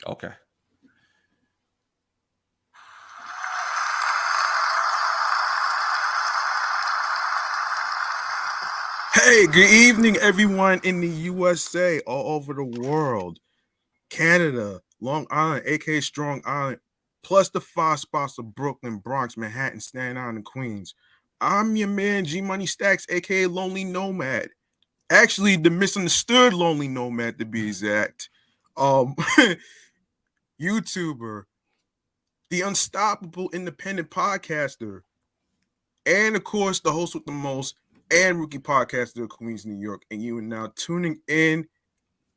Okay. Hey, good evening, everyone in the USA, all over the world, Canada, Long Island, aka Strong Island, plus the 5 spots of Brooklyn, Bronx, Manhattan, Staten Island, and Queens. I'm your man, G Money Stacks, aka Lonely Nomad. Actually, the misunderstood Lonely Nomad, to be exact. Um, YouTuber, the unstoppable independent podcaster, and of course, the host with the most and rookie podcaster of Queens, New York. And you are now tuning in,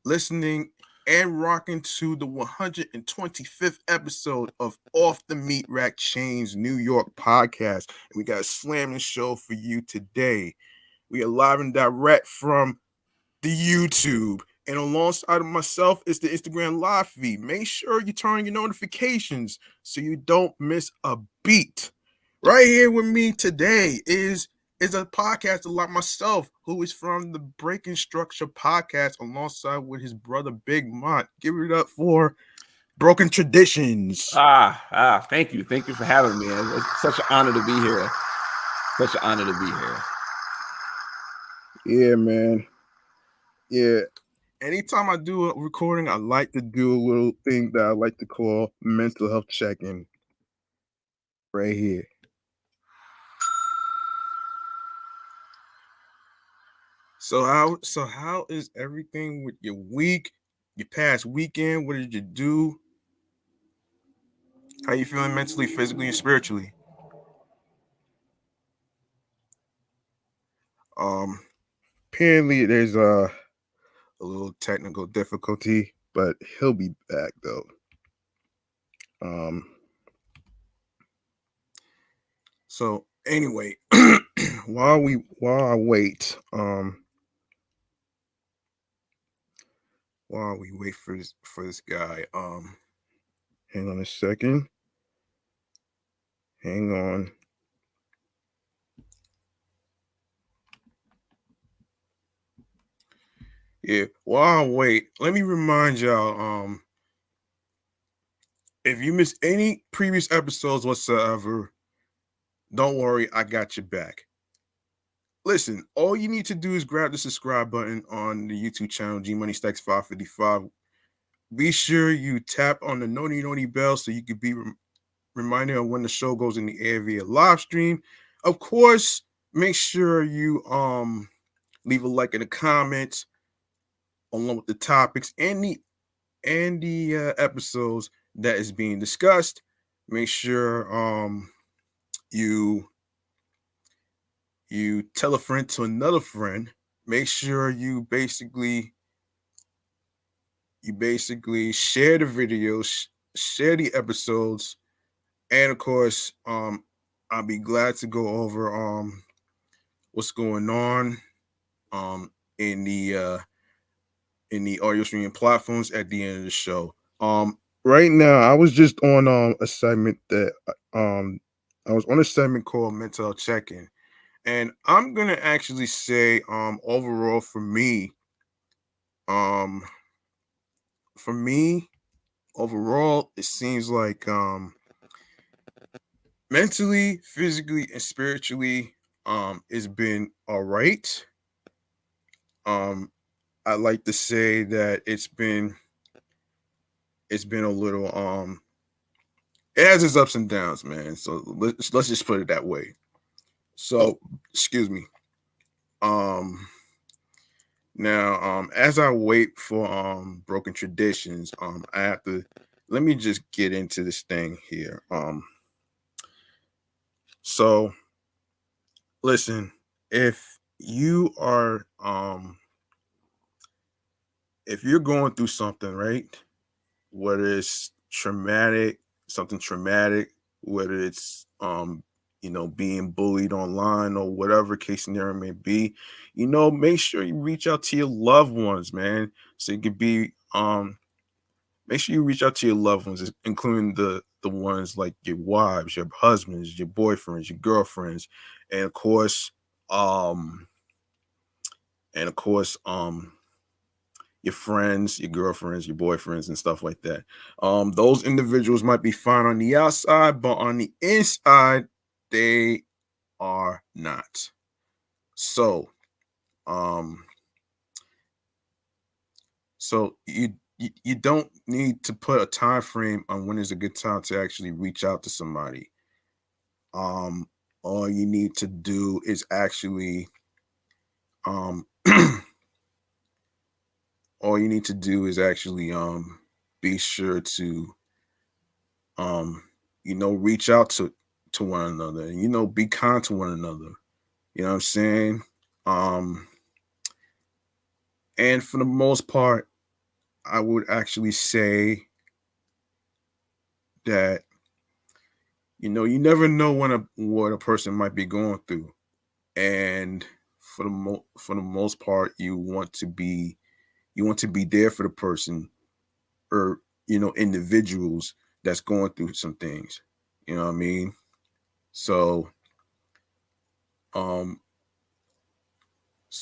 listening, and rocking to the 125th episode of Off the Meat Rack Chainz New York podcast. And we got a slamming show for you today. We are live and direct from the YouTube. And alongside of myself is the Instagram live feed. Make sure you turn your notifications so you don't miss a beat. Right here with me today is a podcaster like myself who is from the Breaking Structure podcast alongside with his brother Big Mont. Give it up for Broken Traditions. Thank you. Thank you for having me. It's such an honor to be here. Such an honor to be here. Yeah, man. Yeah. Anytime I do a recording, I like to do a little thing that I like to call mental health check-in. Right here. So how is everything with your week, your past weekend? What did you do? How you feeling mentally, physically, and spiritually? Um, Apparently there's a little technical difficulty, but he'll be back though. Um, so anyway, while I wait, while we wait for this guy, hang on a second. Hang on. Yeah, while I wait, let me remind y'all, if you missed any previous episodes whatsoever, don't worry, I got your back. Listen, all you need to do is grab the subscribe button on the YouTube channel, G Money Stacks 555. Be sure you tap on the noni bell so you can be reminded of when the show goes in the air via live stream. Of course, make sure you leave a like and a comment along with the topics and the episodes that is being discussed. Make sure you tell a friend to another friend. Make sure you basically share the videos, share the episodes, and of course, I'll be glad to go over what's going on um in the uh in the audio streaming platforms at the end of the show. Right now I was just on a segment that I was on a segment called Mental Health Check-In. And I'm gonna actually say overall um for me overall it seems like mentally, physically, and spiritually it's been all right. um I like to say that it's been a little it has its ups and downs, man. So let's just put it that way. So excuse me. um Now, as I wait for Broken Traditions, I have to let me just get into this thing here. So listen, if you are if you're going through something, right? Whether it's traumatic, something traumatic, whether it's being bullied online or whatever case scenario may be, make sure you reach out to your loved ones, man. So it could be make sure you reach out to your loved ones, including the ones like your wives, your husbands, your boyfriends, your girlfriends, and of course, um, and of course, your friends, your girlfriends, your boyfriends, and stuff like that. Those individuals might be fine on the outside, but on the inside, they are not. So, you don't need to put a time frame on when is a good time to actually reach out to somebody. All you need to do is actually all you need to do is actually be sure to reach out to one another, and be kind to one another. You know what I'm saying? And for the most part, I would actually say that you never know what a person might be going through, and for the most part, you want to be there for the person, or individuals that's going through some things. You know what I mean? So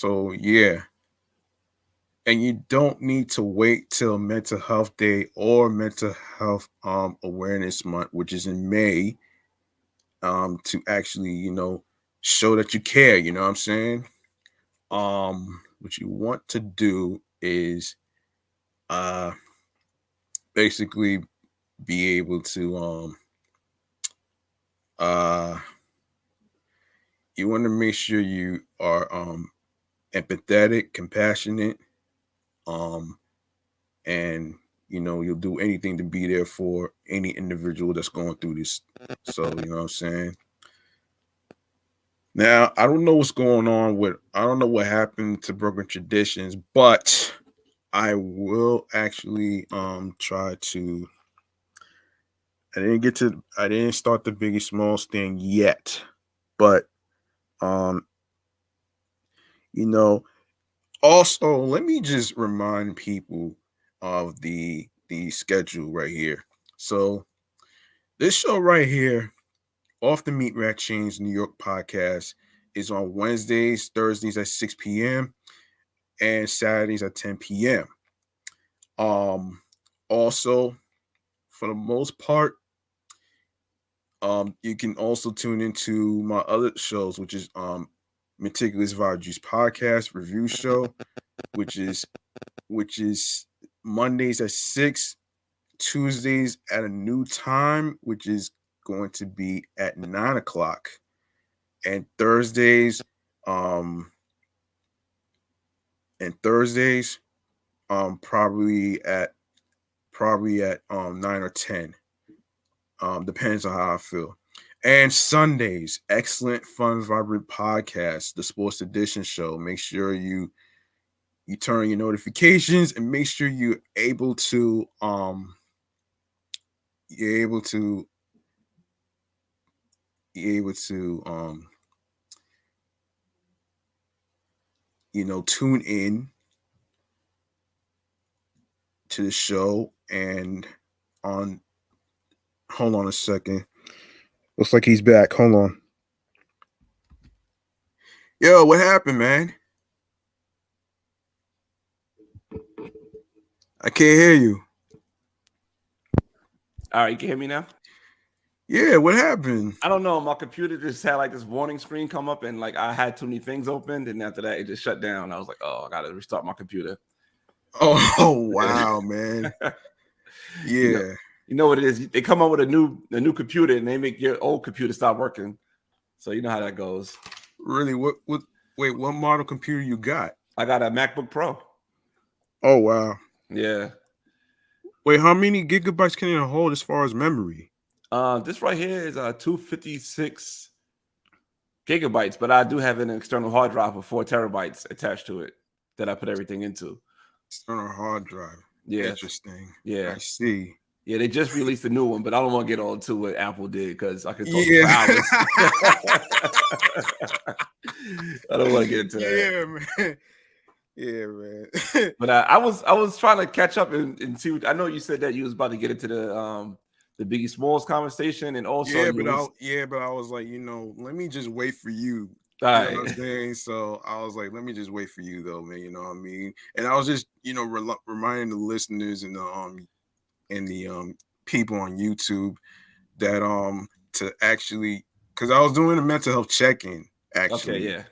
yeah. And you don't need to wait till Mental Health Day or Mental Health Awareness Month, which is in May, to actually, show that you care. You know what I'm saying? What you want to do is basically be able to you want to make sure you are empathetic, compassionate, and you'll do anything to be there for any individual that's going through this. So you know what I'm saying? Now, I don't know what's going on I don't know what happened to Broken Traditions, but I will actually try to I didn't start the Biggie Smalls thing yet, but also let me just remind people of the schedule right here. So this show right here, Off the Meat Rack Chainz New York podcast, is on Wednesdays, Thursdays at 6 p.m. and Saturdays at 10 p.m. Also, for the most part, you can also tune into my other shows, which is Meticulous Vibe Juice podcast review show, which is Mondays at 6, Tuesdays at a new time, which is going to be at 9 o'clock, and Thursdays probably at 9 or 10. Depends on how I feel. And Sundays, excellent, fun, vibrant podcast, the Sports Edition show. Make sure you turn your notifications, and make sure you're able to tune in to the show. And hold on a second. Looks like he's back. Hold on. Yo, what happened, man? I can't hear you. All right, you can hear me now? Yeah, what happened? I don't know. My computer just had like this warning screen come up, and like I had too many things opened, and after that, it just shut down. I was like, oh, I got to restart my computer. Oh, wow, man. Yeah. You know what it is? They come up with a new computer, and they make your old computer stop working. So you know how that goes. Really? Wait, what model computer you got? I got a MacBook Pro. Oh, wow. Yeah. Wait, how many gigabytes can it hold as far as memory? This right here is 256 gigabytes, but I do have an external hard drive of 4 terabytes attached to it that I put everything into. External hard drive. Yeah. Interesting. Yeah. I see. Yeah, they just released a new one, but I don't want to get all into what Apple did because I could talk for hours. I don't want to get into that. Yeah, man. But I was trying to catch up and see. I know you said that you was about to get into the Biggie Smalls conversation, and also but I was like, let me just wait for you All You know what right. I'm saying? So I was like, let me just wait for you though, man. You know what I mean? And I was just, reminding the listeners and the people on YouTube that to actually, because I was doing a mental health check-in Okay, actually, yeah.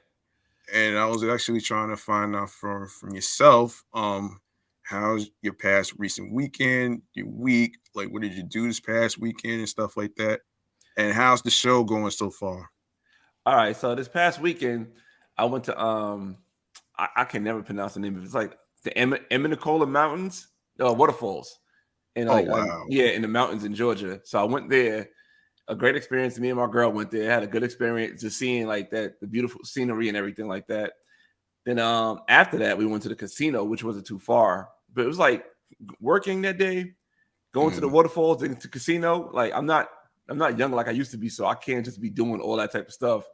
and I was actually trying to find out from yourself, how's your past recent weekend, your week, like what did you do this past weekend and stuff like that, and how's the show going so far? All right. So this past weekend, I went to I can never pronounce the name of it. It's like the Eminicola Mountains, waterfalls. And Oh like wow. yeah, in the mountains in Georgia. So I went there. A great experience. Me and my girl went there. Had a good experience just seeing like that, the beautiful scenery and everything like that. Then after that, we went to the casino, which wasn't too far, but it was like working that day, going to the waterfalls and to casino. Like I'm not young like I used to be, so I can't just be doing all that type of stuff.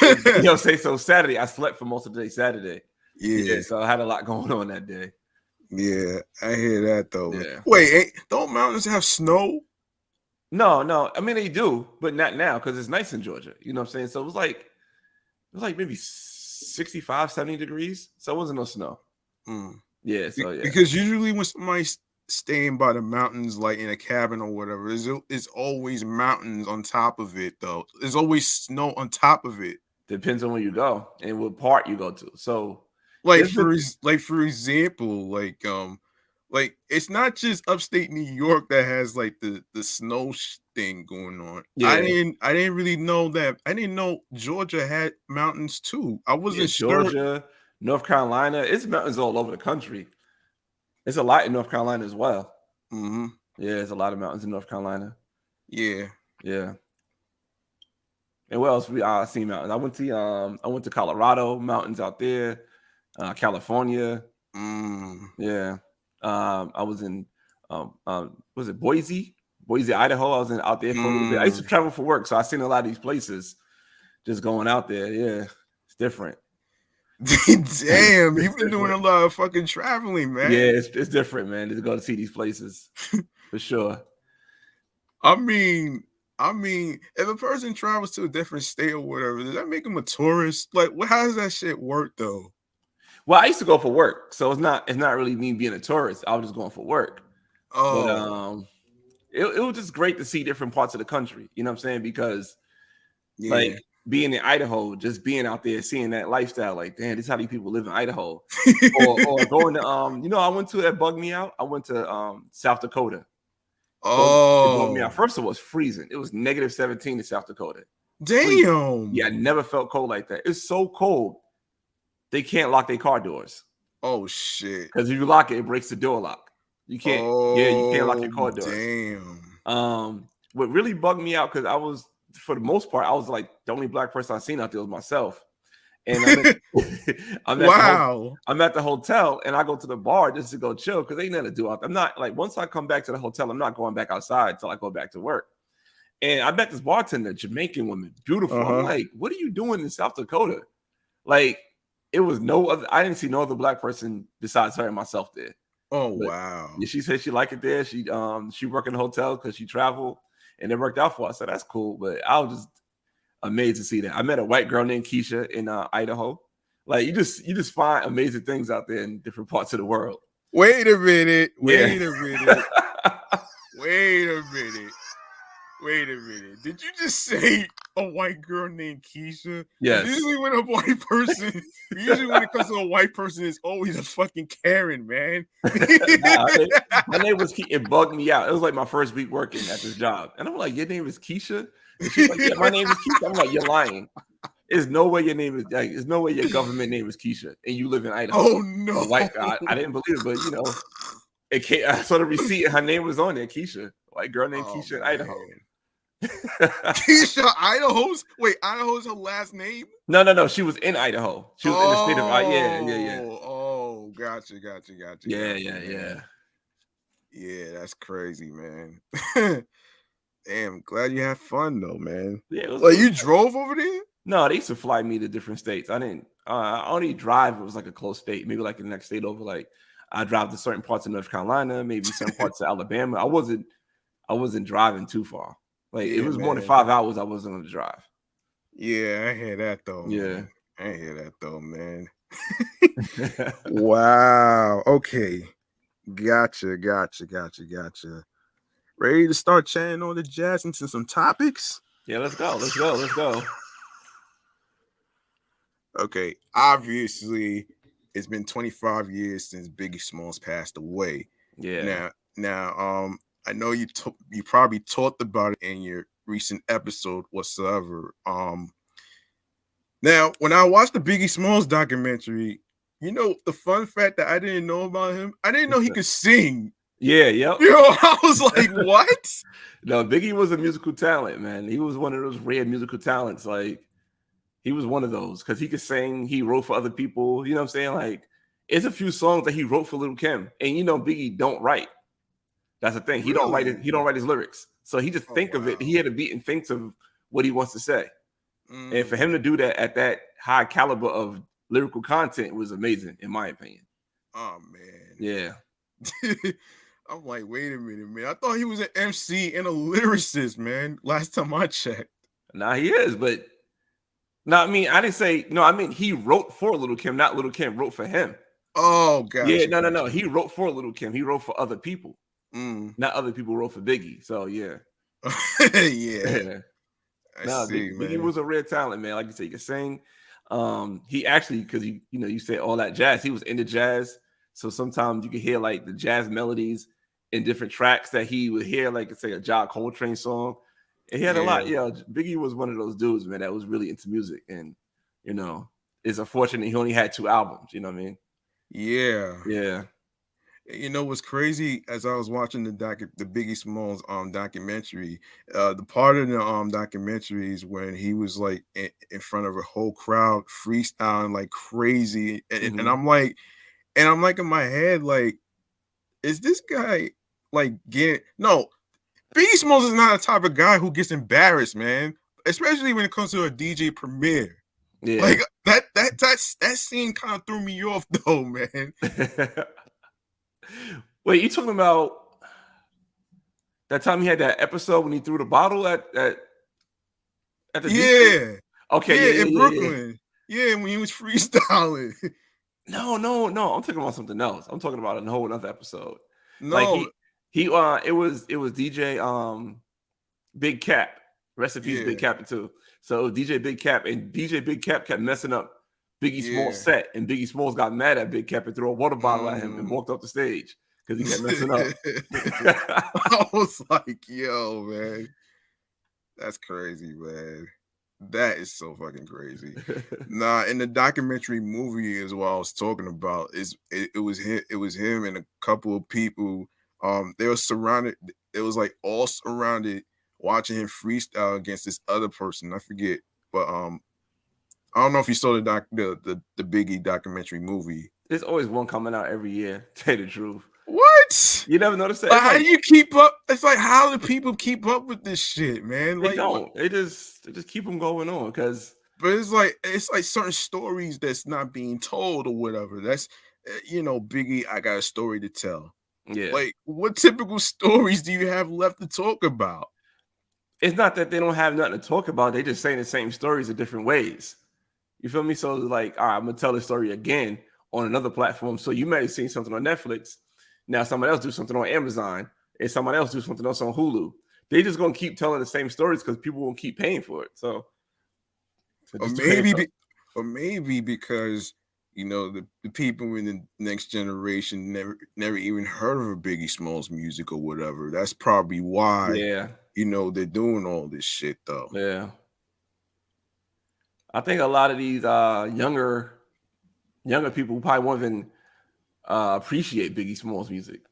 And, say so Saturday, I slept for most of the day Saturday. Yeah. So I had a lot going on that day. Yeah, I hear that though, man. Yeah. Wait, don't mountains have snow? No. I mean they do, but not now because it's nice in Georgia. You know what I'm saying? So it was like maybe 65, 70 degrees. So it wasn't no snow. Yeah. So yeah. Because usually when somebody's staying by the mountains, like in a cabin or whatever, it's always mountains on top of it though. There's always snow on top of it. Depends on where you go and what part you go to. So Like for example, like it's not just upstate New York that has like the snow thing going on. Yeah. I didn't really know that. I didn't know Georgia had mountains too. I wasn't sure. Georgia, North Carolina, it's mountains all over the country. It's a lot in North Carolina as well. Mm-hmm. Yeah, there's a lot of mountains in North Carolina. Yeah. And what else we seen mountains? I went to Colorado, mountains out there, California. Yeah. I was in was it Boise, Idaho? I was out there for a little bit. I used to travel for work, so I seen a lot of these places. Just going out there, yeah, it's different. Damn, you've been doing a lot of fucking traveling, man. Yeah, it's different, man. To go to see these places for sure. I mean, if a person travels to a different state or whatever, does that make them a tourist? Like, how does that shit work though? Well, I used to go for work, so it's not really me being a tourist. I was just going for work. Oh, but it was just great to see different parts of the country. You know what I'm saying? Because like being in Idaho, just being out there, seeing that lifestyle, like, damn, this is how these people live in Idaho. or going to I went to that bugged me out. I went to South Dakota. It bugged me out. First of all, it's freezing. It was -17 in South Dakota. Damn. Freezing. Yeah, I never felt cold like that. It's so cold. They can't lock their car doors. Oh shit. Because if you lock it, it breaks the door lock. You can't, you can't lock your car doors. Damn. What really bugged me out, because I was, for the most part, I was like the only black person I seen out there was myself. And I'm at the hotel and I go to the bar just to go chill because ain't nothing to do out there. I'm not like, once I come back to the hotel, I'm not going back outside till I go back to work. And I met this bartender, Jamaican woman, beautiful. I'm like, what are you doing in South Dakota? Like, it was no other, I didn't see no other black person besides her and myself there. Oh, but, wow. Yeah, she said she liked it there. She worked in a hotel because she traveled and it worked out for us. So that's cool. But I was just amazed to see that. I met a white girl named Keisha in Idaho. Like, you just find amazing things out there in different parts of the world. Wait a minute. Wait a minute. Did you just say a white girl named Keisha? Yes. Usually when a white person, when it comes to a white person, it's always a fucking Karen, man. My name was Keisha. It bugged me out. It was like my first week working at this job. And I'm like, your name is Keisha? And she's like, yeah, my name is Keisha. I'm like, you're lying. There's no way your name is, like, there's no way your government name is Keisha and you live in Idaho. Oh, no. A white guy. I didn't believe it, but, it came, I saw the receipt and her name was on there, Keisha. White girl named Keisha in Idaho. Keisha, Idaho's? Wait, Idaho's her last name? No. She was in Idaho. She was in the state of Idaho. Yeah. Oh, gotcha. Yeah. Yeah, that's crazy, man. Damn, glad you had fun though, man. Yeah, like you drove over there? No, they used to fly me to different states. I didn't. I only drive. It was like a close state, maybe like the next state over. Like I drive to certain parts of North Carolina, maybe certain parts of Alabama. I wasn't driving too far. Like it was more than 5 hours. I wasn't going to drive. Yeah, I hear that though, Yeah. man. I hear that though, man. Wow. Okay. Gotcha. Ready to start chatting on the jazz into some topics? Yeah, let's go. Okay. Obviously, it's been 25 years since Biggie Smalls passed away. Yeah. Now, I know you probably talked about it in your recent episode whatsoever. Now, when I watched the Biggie Smalls documentary, you know the fun fact that I didn't know about him, I didn't know he could sing. Yeah, yep. You know, I was like, what? No, Biggie was a musical talent, man. He was one of those rare musical talents. Like, he was one of those because he could sing. He wrote for other people. You know what I'm saying? Like, it's a few songs that he wrote for Lil' Kim, and you know, Biggie don't write. That's the thing. He don't write it. He don't write his lyrics. So he just think of it. He had a beat and thinks of what he wants to say. And for him to do that at that high caliber of lyrical content was amazing, in my opinion. Oh man. Yeah. I'm like, wait a minute, man. I thought he was an MC and a lyricist, man. Last time I checked. Nah, he is, but no, I mean, I didn't say no. I mean, he wrote for Lil' Kim, not Lil' Kim wrote for him. Oh, God. Yeah, no. He wrote for Lil' Kim. He wrote for other people. Not other people wrote for Biggie. So yeah. Yeah. No, Biggie was a rare talent, man. Like you said, he could sing. He actually, because you said all that jazz, he was into jazz. So sometimes you could hear like the jazz melodies in different tracks that he would hear, like say a John Coltrane song. And he had a lot. Yeah, Biggie was one of those dudes, man, that was really into music. And it's unfortunate he only had 2 albums. You know what I mean? Yeah. Yeah. You know what's crazy? As I was watching the Biggie Smalls documentary, the part of the documentary is when he was like in front of a whole crowd freestyling like crazy, and I'm like in my head like, is this guy like getting no? Biggie Smalls is not the type of guy who gets embarrassed, man. Especially when it comes to a DJ premiere. Yeah, like that scene kind of threw me off though, man. Wait, you talking about that time he had that episode when he threw the bottle at the DJ? Okay, yeah, in Brooklyn. Yeah, when he was freestyling. No. I'm talking about something else. I'm talking about a whole other episode. No, like he it was DJ Big Cap. Rest in peace, Big Cap too. So DJ Big Cap, and DJ Big Cap kept messing up Biggie Smalls' set, and Biggie Smalls got mad at Big Cap and threw a water bottle at him and walked off the stage because he kept messing up. I was like, yo, man, that's crazy, man. That is so fucking crazy. Nah, in the documentary movie is what I was talking about. It was him and a couple of people. They were surrounded. It was like all surrounded watching him freestyle against this other person. I forget, but I don't know if you saw the Biggie documentary movie. There's always one coming out every year. Tell you the truth. What? You never noticed that? Like, how do you keep up? It's like, how do people keep up with this shit, man? They like, don't. They just keep them going on because. But it's like certain stories that's not being told or whatever. That's Biggie. I got a story to tell. Yeah. Like, what typical stories do you have left to talk about? It's not that they don't have nothing to talk about. They just saying the same stories in different ways. You feel me? So like, all right, I'm gonna tell the story again on another platform. So you might have seen something on Netflix. Now someone else do something on Amazon, and someone else do something else on Hulu. They just gonna keep telling the same stories because people won't keep paying for it. So or maybe because the people in the next generation never even heard of a Biggie Smalls music or whatever. That's probably why. Yeah. They're doing all this shit though. Yeah. I think a lot of these younger people probably won't even appreciate Biggie Smalls music.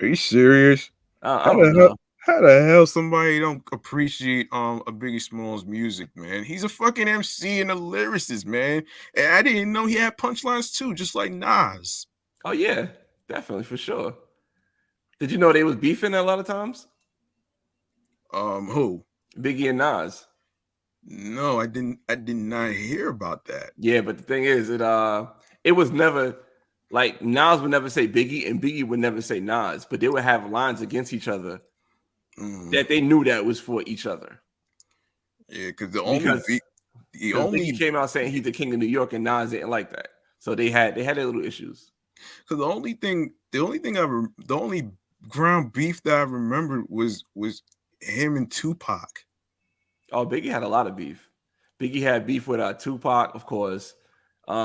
Are you serious? I don't know. How the hell somebody don't appreciate a Biggie Smalls music, man? He's a fucking MC and a lyricist, man. And I didn't know he had punchlines too, just like Nas. Oh yeah, definitely, for sure. Did you know they was beefing a lot of times? Who? Biggie and Nas. No, I did not hear about that. Yeah, but the thing is, it was never like Nas would never say Biggie and Biggie would never say Nas, but they would have lines against each other that they knew that was for each other. Yeah, because Biggie came out saying he's the king of New York, and Nas didn't like that. So they had their little issues. Because the only ground beef that I remembered was him and Tupac. Oh, Biggie had a lot of beef. Biggie had beef with Tupac, of course.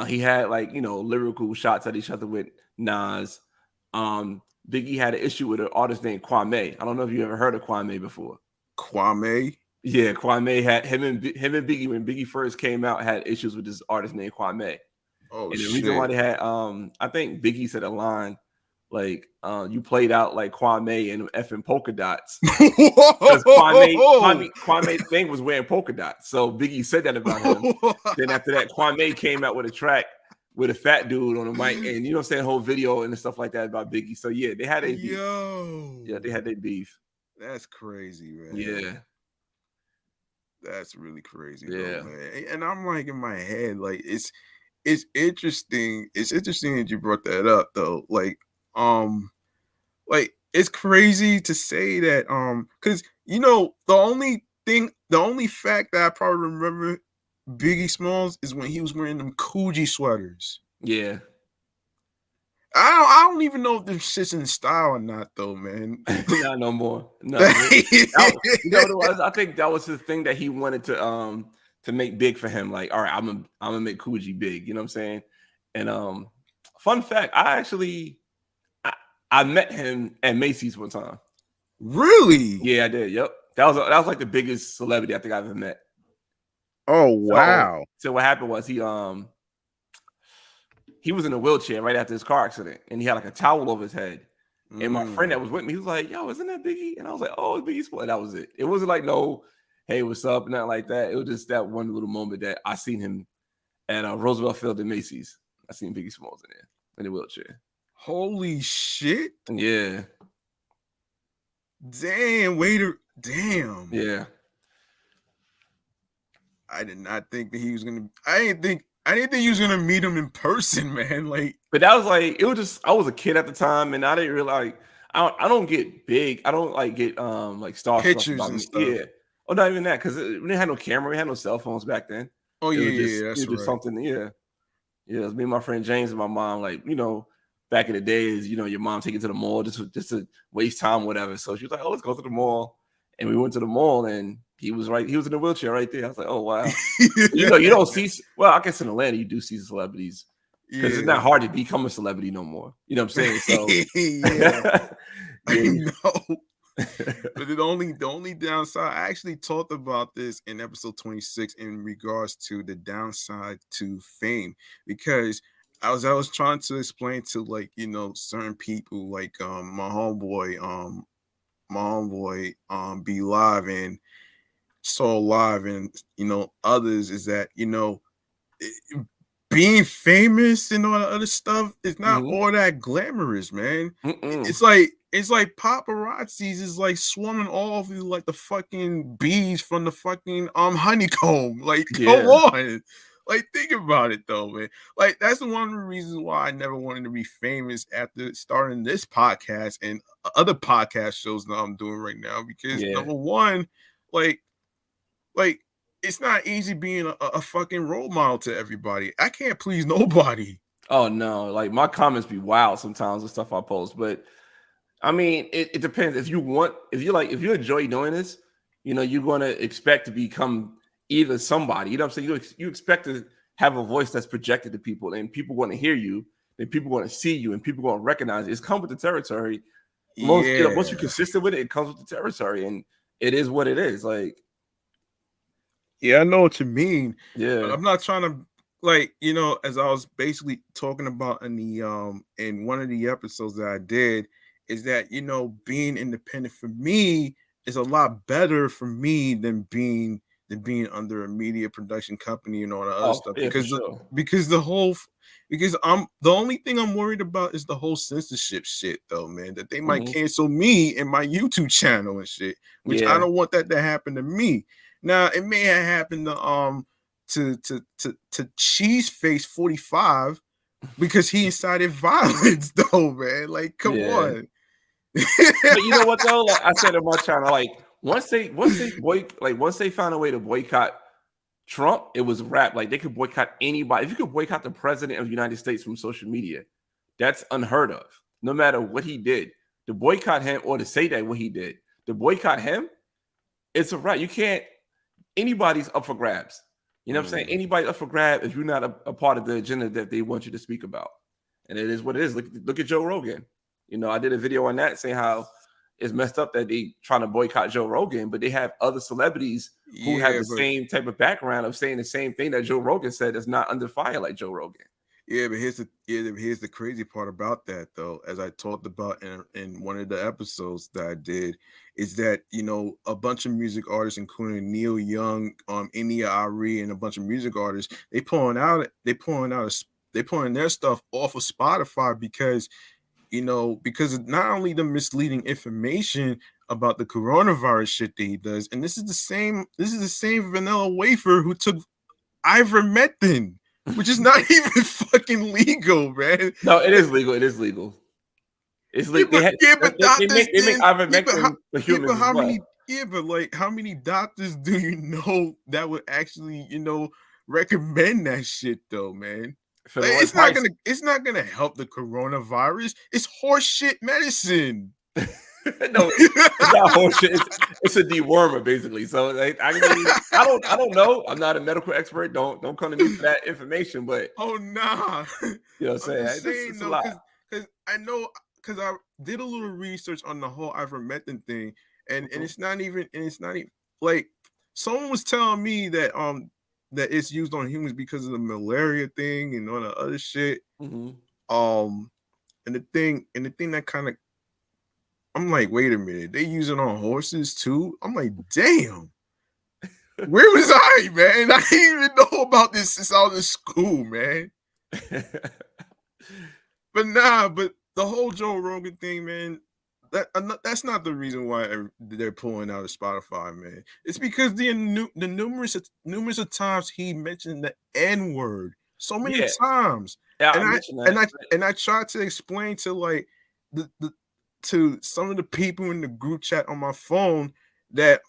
He had lyrical shots at each other with Nas. Biggie had an issue with an artist named Kwame. I don't know if you ever heard of Kwame before. Kwame? Yeah, Kwame had him and Biggie, when Biggie first came out, had issues with this artist named Kwame. Oh, and the reason why they had, I think Biggie said a line like, you played out like Kwame and effing polka dots. Because Kwame's thing was wearing polka dots. So Biggie said that about him. Then after that, Kwame came out with a track with a fat dude on the mic, and you know what I'm saying, whole video and stuff like that about Biggie. So yeah, they had a beef. Yeah, they had their beef. That's crazy, man. Yeah. That's really crazy, yeah, though, man. And I'm like in my head, like it's interesting. It's interesting that you brought that up, though. Like it's crazy to say that, because the only fact that I probably remember Biggie Smalls is when he was wearing them Coogee sweaters. Yeah. I don't even know if this shit's in style or not, though, man. Not no more. No. I think that was the thing that he wanted to make big for him. Like, all right, I'm gonna make Coogee big. You know what I'm saying? And fun fact, I met him at Macy's one time. Really? Yeah, I did. Yep. That was like the biggest celebrity I think I've ever met. Oh wow! So what happened was he was in a wheelchair right after his car accident, and he had like a towel over his head. And my friend that was with me, he was like, "Yo, isn't that Biggie?" And I was like, "Oh, it's Biggie Smalls." That was it. It wasn't like no, "Hey, what's up?" Nothing like that. It was just that one little moment that I seen him at Roosevelt Field in Macy's. I seen Biggie Smalls in there in the wheelchair. Holy shit! Yeah. Damn. Damn. Yeah. I did not think that he was gonna. I didn't think he was gonna meet him in person, man. Like, but that was like, it was just, I was a kid at the time, and I didn't really I don't get big. I don't get like stars pictures and stuff. Yeah. Oh, not even that, because we didn't have no camera. We had no cell phones back then. Oh yeah, that's right. Just something. Yeah. Yeah. It was me and my friend James and my mom. Like, back in the days, your mom take you to the mall just to waste time, whatever. So she was like, "Oh, let's go to the mall," and we went to the mall, and he was in the wheelchair right there. I was like, "Oh wow." You don't see. Well, I guess in Atlanta you do see celebrities because it's not hard to become a celebrity no more. You know what I'm saying? So yeah, I know. But the only downside, I actually talked about this in episode 26 in regards to the downside to fame, because I was trying to explain to certain people, like my homeboy be live and so live, and others, is that being famous and all that other stuff is not all that glamorous, man. It's like paparazzis is like swarming all of you like the fucking bees from the fucking honeycomb. Like, come on. Like, think about it though, man. Like, that's one of the reasons why I never wanted to be famous after starting this podcast and other podcast shows that I'm doing right now. Because number one, like it's not easy being a fucking role model to everybody. I can't please nobody. Oh no, like my comments be wild sometimes with stuff I post, but I mean, it depends. If you enjoy doing this, you're going to expect to become either somebody, you know what I'm saying? You expect to have a voice that's projected to people, and people want to hear you, and people want to see you, and people want to recognize it. It's come with the territory. Once you're consistent with it, it comes with the territory, and it is what it is. Like, yeah, I know what you mean. Yeah, but I'm not trying to, as I was basically talking about in the in one of the episodes that I did, is that being independent for me is a lot better for me than being under a media production company and all that other stuff. Because the only thing I'm worried about is the whole censorship shit, though, man. That they might cancel me and my YouTube channel and shit, which I don't want that to happen to me. Now, it may have happened to Cheeseface 45 because he incited violence, though, man. Like, come on. But you know what though? Like I said in my channel, like once they found a way to boycott Trump, it was rap. Like they could boycott anybody. If you could boycott the president of the United States from social media, that's unheard of. No matter what he did, to boycott him or to say that what he did, to boycott him, it's a right. You can't. Anybody's up for grabs. You know what I'm saying? Anybody's up for grab if you're not a part of the agenda that they want you to speak about. And it is what it is. Look at Joe Rogan. You know, I did a video on that saying how it's messed up that they trying to boycott Joe Rogan, but they have other celebrities who have the same type of background of saying the same thing that Joe Rogan said is not under fire like Joe Rogan. Yeah, but here's the crazy part about that, though, as I talked about in one of the episodes that I did, is that, you know, a bunch of music artists, including Neil Young, India Ari, and a bunch of music artists, they pulling their stuff off of Spotify because, you know, because of not only the misleading information about the coronavirus shit that he does, and this is the same vanilla wafer who took ivermectin, which is not even fucking legal, man. No, it is legal. It is legal. It's legal. They make ivermectin for humans as well. But like, how many doctors do you know that would actually, you know, recommend that shit though, man? Like, it's not gonna help the coronavirus. It's horse shit medicine. No, it's not horseshit. It's a dewormer, basically. So like, I don't know. I'm not a medical expert. Don't come to me for that information. But oh nah, you know what I'm saying? It's a lot. Because I know, because I did a little research on the whole ivermectin thing, and it's not even like someone was telling me that that it's used on humans because of the malaria thing and all the other shit. And the thing that kind of, I'm like, wait a minute, they use it on horses too? I'm like, damn. Where was I, man? I didn't even know about this since I was in school, man. But the whole Joe Rogan thing, man, that's not the reason why they're pulling out of Spotify, man. It's because the numerous of times he mentioned the N-word so many times. Yeah, and I tried to explain to like to some of the people in the group chat on my phone that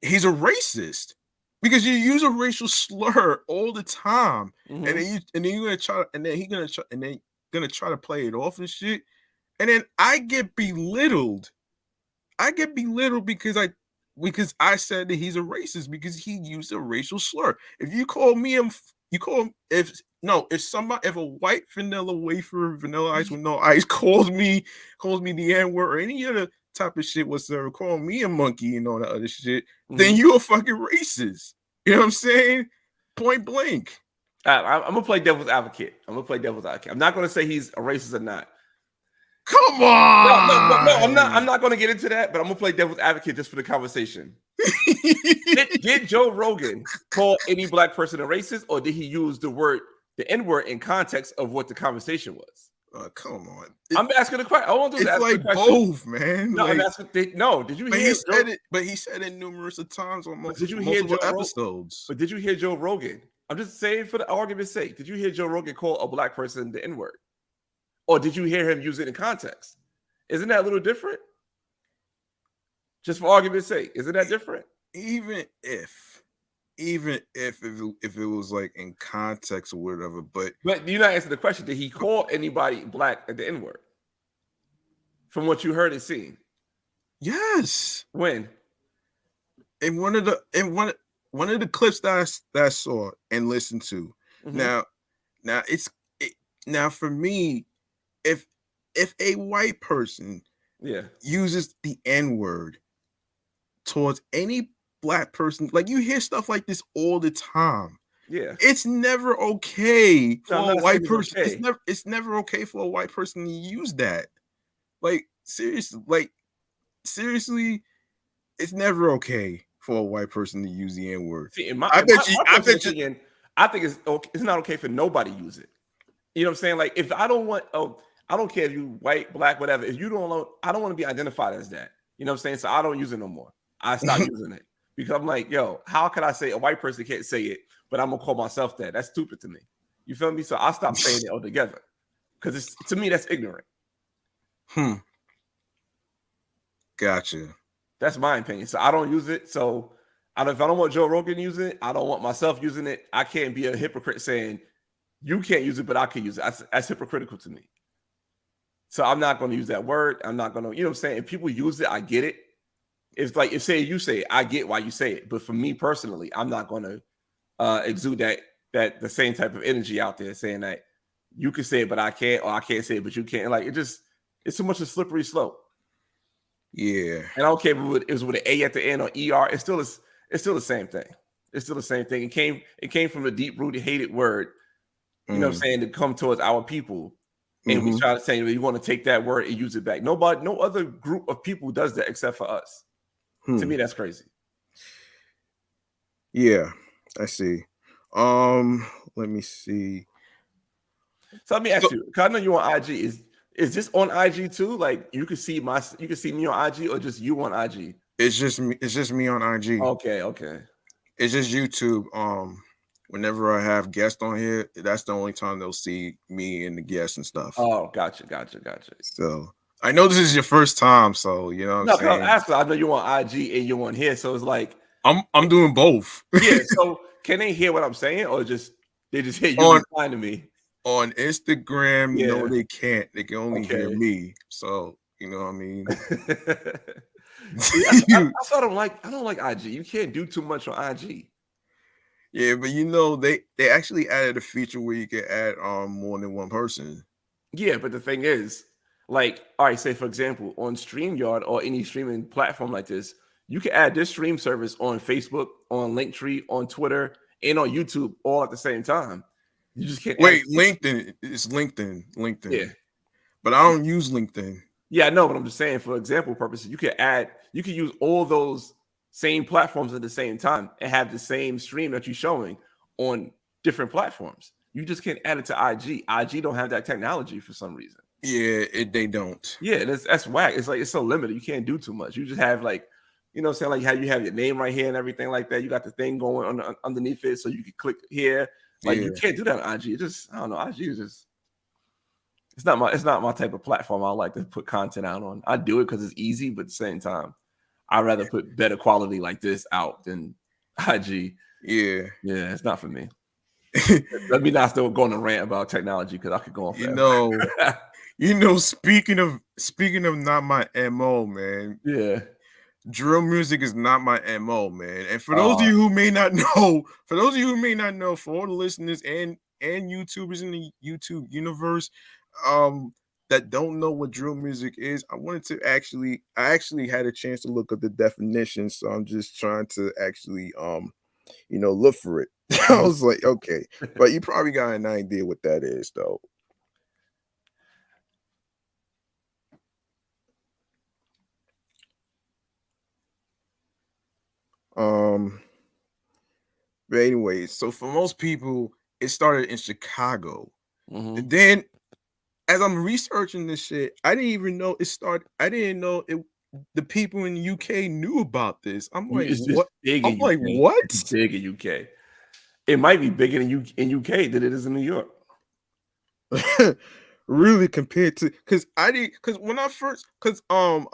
he's a racist because you use a racial slur all the time, and then he's gonna try to play it off and shit, and then I get belittled because I said that he's a racist because he used a racial slur. If you call me if a white vanilla wafer, vanilla ice with no ice calls me the N-word or any other type of shit whatsoever, call me a monkey and all that other shit, then you a fucking racist. You know what I'm saying? Point blank. I'm gonna play devil's advocate. I'm not gonna say he's a racist or not. Come on. No, I'm not gonna get into that, but I'm gonna play devil's advocate just for the conversation. Did Joe Rogan call any black person a racist, or did he use the N-word in context of what the conversation was? Come on. I'm asking the question. I want to do that. It's like both, man. No, I'm asking. Did you hear? But he said it numerous of times on multiple episodes. But did you hear Joe Rogan? I'm just saying for the argument's sake. Did you hear Joe Rogan call a black person the N-word, or did you hear him use it in context? Isn't that a little different? Just for argument's sake, isn't that different? Even if it was like in context or whatever, but you're not answering the question. Did he call anybody black at the N-word? From what you heard and seen, yes. When? In one of the clips that I saw and listened to. Now for me, if a white person uses the N-word towards any black person, like you hear stuff like this all the time. Yeah, it's never okay for a white person. It's never okay for a white person to use that. Like seriously, it's never okay for a white person to use the N-word. See, I think it's not okay for nobody to use it. You know what I'm saying? Like if I don't care if you white, black, whatever. If you don't know, I don't want to be identified as that. You know what I'm saying? So I don't use it no more. I stopped using it because I'm like, yo, how can I say a white person can't say it, but I'm gonna call myself that? That's stupid to me. You feel me? So I stopped saying it altogether because to me that's ignorant. Gotcha. That's my opinion. So I don't use it. So if I don't want Joe Rogan using it, I don't want myself using it. I can't be a hypocrite saying you can't use it, but I can use it. That's hypocritical to me. So I'm not going to use that word. I'm not going to, you know what I'm saying? If people use it, I get it. It's like if you say it, I get why you say it. But for me personally, I'm not going to exude that the same type of energy out there saying that you can say it, but I can't, or I can't say it, but you can't. Like it's so much a slippery slope. Yeah. And I don't care if it was with an A at the end or ER. It's still the same thing. It's still the same thing. It came from a deep rooted hated word, you know what I'm saying, to come towards our people. And we try to say we want to take that word and use it back. No other group of people does that except for us. To me, that's crazy. Yeah, I see. Let me see. So let me ask you, because I know you're on IG. Is this on IG too? Like you can see me on IG, or just you on IG? It's just me on IG. Okay. It's just YouTube. Whenever I have guests on here, that's the only time they'll see me and the guests and stuff. Oh, gotcha. So I know this is your first time, so you know what I'm saying. After I know you're on IG and you're on here, so it's like I'm doing both. Yeah. So can they hear what I'm saying, or they just hear you replying to me? On Instagram, no, they can't. They can only hear me. So you know what I mean. See, I don't like IG. You can't do too much on IG. Yeah, but you know they actually added a feature where you can add more than one person. Yeah, but the thing is, like, all right, say for example, on StreamYard or any streaming platform like this, you can add this stream service on Facebook, on Linktree, on Twitter, and on YouTube all at the same time. You just can't. Wait, LinkedIn. It's LinkedIn. Yeah, but I don't use LinkedIn. Yeah, I know, but I'm just saying for example purposes, you can use all those same platforms at the same time and have the same stream that you're showing on different platforms. You just can't add it to IG. IG don't have that technology for some reason. Yeah, they don't. Yeah, that's whack. It's like it's so limited. You can't do too much. You just have like, you know what I'm saying, like how you have your name right here and everything like that. You got the thing going on underneath it, so you can click here. Like you can't do that on IG. It just, I don't know. IG is just, it's not my type of platform I like to put content out on. I do it because it's easy, but at the same time, I'd rather put better quality like this out than IG. Yeah, it's not for me. Let me not still go on a rant about technology because I could go on forever. You know, speaking of not my MO, man. Yeah. Drill music is not my MO, man. And for those of you who may not know, for all the listeners and YouTubers in the YouTube universe, that don't know what drill music is, I actually had a chance to look up the definition, so I'm just trying to actually look for it. I was like, okay, but you probably got an idea what that is, though. But anyway, so for most people, it started in Chicago. And then as I'm researching this shit, I didn't even know it started. I didn't know the people in the UK knew about this. I'm like, what? I'm like, what? It's big in UK. It might be bigger in UK than it is in New York. Really, compared to I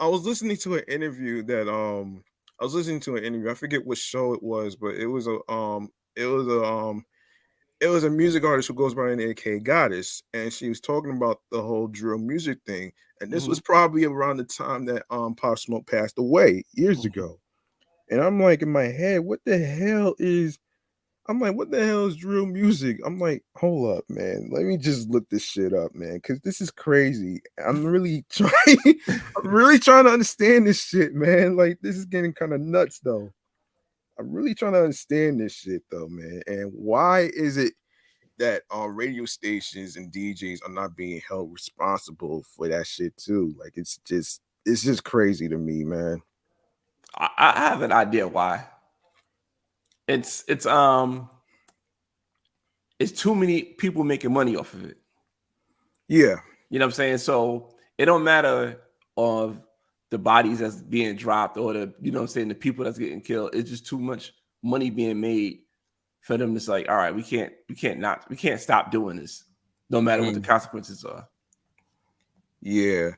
was listening to an interview I forget what show it was, but it was a music artist who goes by the name K Goddess, and she was talking about the whole drill music thing. And this was probably around the time that Pop Smoke passed away years ago. And I'm like, in my head, what the hell is drill music? I'm like, hold up, man. Let me just look this shit up, man, because this is crazy. I'm really trying to understand this shit, man. Like, this is getting kind of nuts, though. I'm really trying to understand this shit, though, man. And why is it that radio stations and DJs are not being held responsible for that shit too? Like, it's just crazy to me, man. I have an idea why. It's too many people making money off of it. Yeah. You know what I'm saying? So it don't matter of the bodies that's being dropped or the, you know what I'm saying, the people that's getting killed. It's just too much money being made for them to say, like, all right, we can't stop doing this, no matter what the consequences are. Yeah.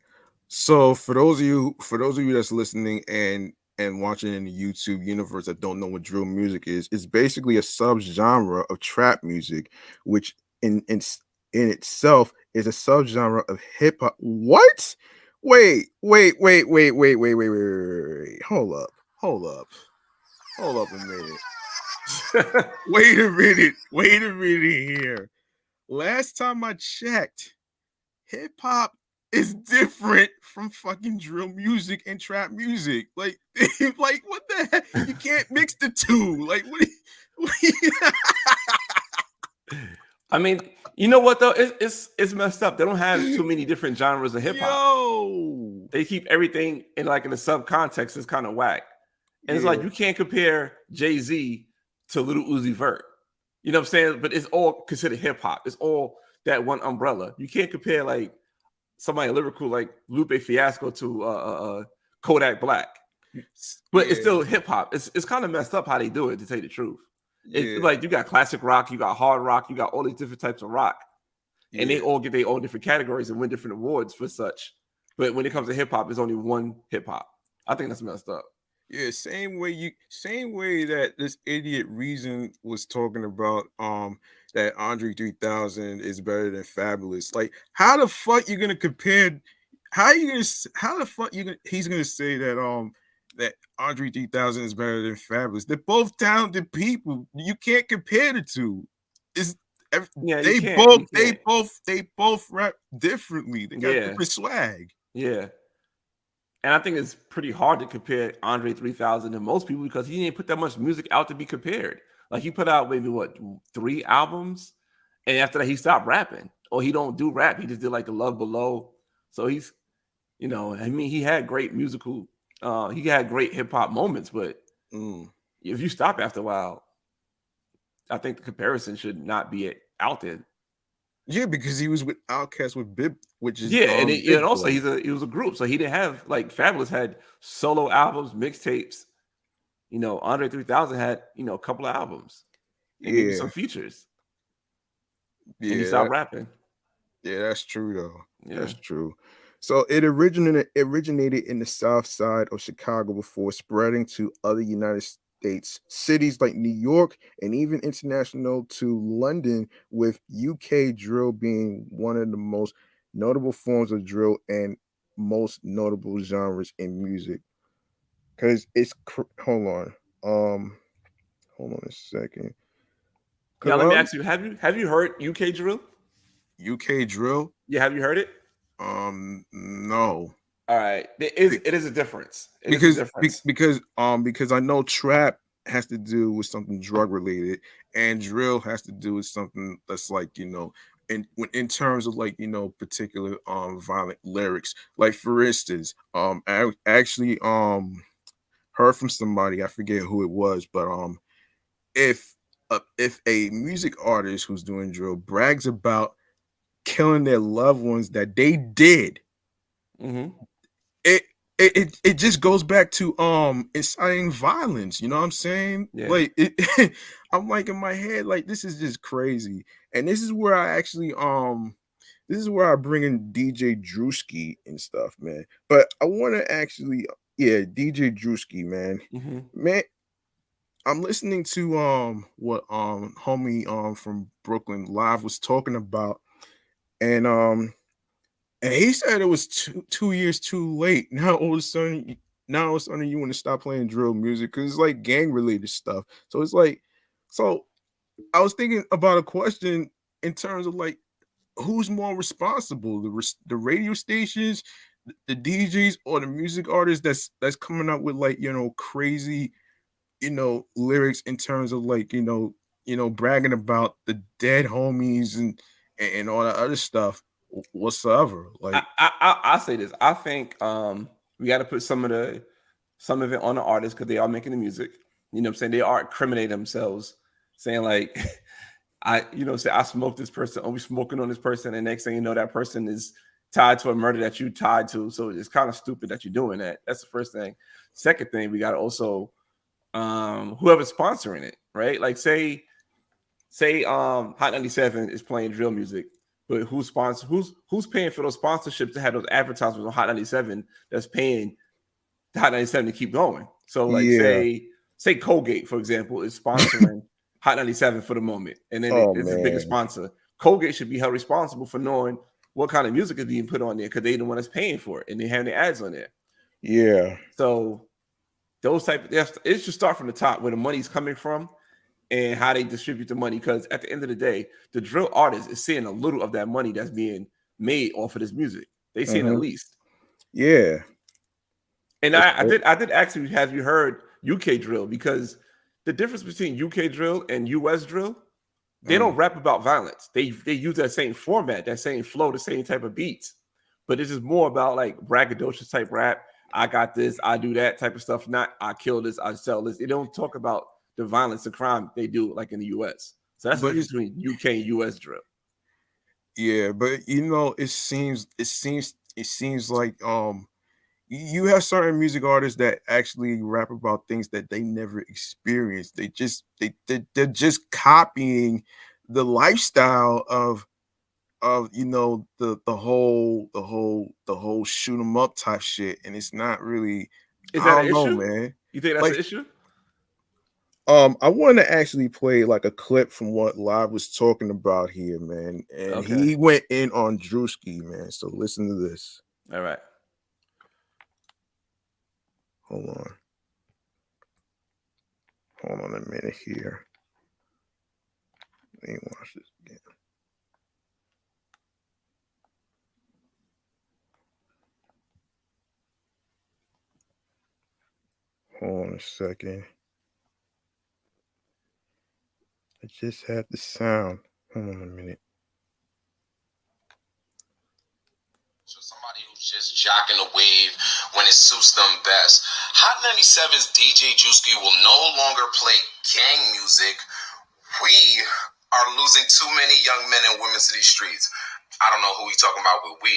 So for those of you that's listening and and watching in the YouTube universe that don't know what drill music is, it's basically a subgenre of trap music, which in itself is a subgenre of hip hop. What? Wait. Hold up a minute. Wait a minute here. Last time I checked, hip hop is different from fucking drill music and trap music. Like what the heck? You can't mix the two. Like what? I mean, you know what though? It's messed up. They don't have too many different genres of hip hop. They keep everything in the sub context. It's kind of whack. And it's like you can't compare Jay-Z to Lil Uzi Vert. You know what I'm saying? But it's all considered hip hop. It's all that one umbrella. You can't compare like somebody lyrical like Lupe Fiasco to Kodak Black. But it's still hip hop. It's kind of messed up how they do it, to tell you the truth. It's like you got classic rock, you got hard rock, you got all these different types of rock. And they all get their own different categories and win different awards for such. But when it comes to hip hop, there's only one hip hop. I think that's messed up. Yeah, same way that this idiot Reason was talking about that Andre 3000 is better than Fabulous. Like, how the fuck you gonna compare? He's gonna say that that Andre 3000 is better than Fabulous? They're both talented people. You can't compare the two. They both rap differently. They got different swag. Yeah. And I think it's pretty hard to compare Andre 3000 to most people because he didn't put that much music out to be compared. Like he put out maybe 3 albums, and after that he stopped rapping, or he don't do rap. He just did like the Love Below. So he's, he had great musical, he had great hip hop moments, but if you stop after a while, I think the comparison should not be out there. Yeah, because he was with Outkast with Bib, which is and also he was a group, so he didn't have like Fabulous had solo albums, mixtapes. Andre 3000 had a couple of albums, and maybe some features. Yeah, and he stopped rapping. Yeah, that's true though. Yeah. That's true. So it originated in the South Side of Chicago before spreading to other United States cities like New York and even international to London, with UK drill being one of the most notable forms of drill and most notable genres in music. Because it's hold on a second. Now let me ask you: Have you heard UK drill? UK drill? Yeah, have you heard it? No. All right, it is a difference. Because I know trap has to do with something drug related, and drill has to do with something that's like in terms of like particular violent lyrics. Like for instance, I actually heard from somebody, I forget who it was, but if a music artist who's doing drill brags about killing their loved ones that they did, it just goes back to inciting violence. You know what I'm saying? Yeah. Like I'm like in my head, like this is just crazy. And this is where I actually bring in DJ Drewski and stuff, man. But I want to actually, DJ Drewski, man. Man, I'm listening to what homie from Brooklyn Live was talking about, and he said it was two years too late. Now all of a sudden you want to stop playing drill music because it's like gang related stuff. So it's like, so I was thinking about a question in terms of like, who's more responsible, the radio stations, the DJs, or the music artists that's coming up with like crazy lyrics in terms of like bragging about the dead homies and all that other stuff whatsoever. Like I say this, I think we got to put some of it on the artists because they are making the music. You know what I'm saying? They are incriminating themselves, saying like I smoked this person, or we smoking on this person, and next thing you know that person is tied to a murder that you tied to. So it's kind of stupid that you're doing that. That's the first thing. Second thing, we got to also whoever's sponsoring it, right? Like say Hot 97 is playing drill music, but who's paying for those sponsorships to have those advertisements on Hot 97 that's paying Hot 97 to keep going. So like say Colgate, for example, is sponsoring Hot 97 for the moment, and then it's the biggest sponsor. Colgate should be held responsible for knowing what kind of music is being put on there because they're the one that's paying for it and they have the ads on there. Yeah. So those it should start from the top where the money's coming from and how they distribute the money. Because at the end of the day, the drill artist is seeing a little of that money that's being made off of this music. They seeing at least. Yeah. And I did ask you, have you heard UK drill? Because the difference between UK drill and US drill, they don't rap about violence. They use that same format, that same flow, the same type of beats. But this is more about like braggadocious type rap. I got this, I do that type of stuff. Not I kill this, I sell this. They don't talk about the violence and crime they do like in the US. So that's the difference between UK and US drill. Yeah, but it seems like you have certain music artists that actually rap about things that they never experienced. They're just copying the lifestyle of the whole shoot 'em up type shit, and it's not really. Is that an issue, man? You think that's an issue? I want to actually play like a clip from what Live was talking about here, man, and he went in on Drewski, man. So listen to this. All right. Hold on a minute here. Let me watch this again. Hold on a second. I just had the sound. Hold on a minute. So somebody who's just jocking the wave when it suits them best. Hot 97's DJ Drewski will no longer play gang music. We are losing too many young men and women to these streets. I don't know who he's talking about with we.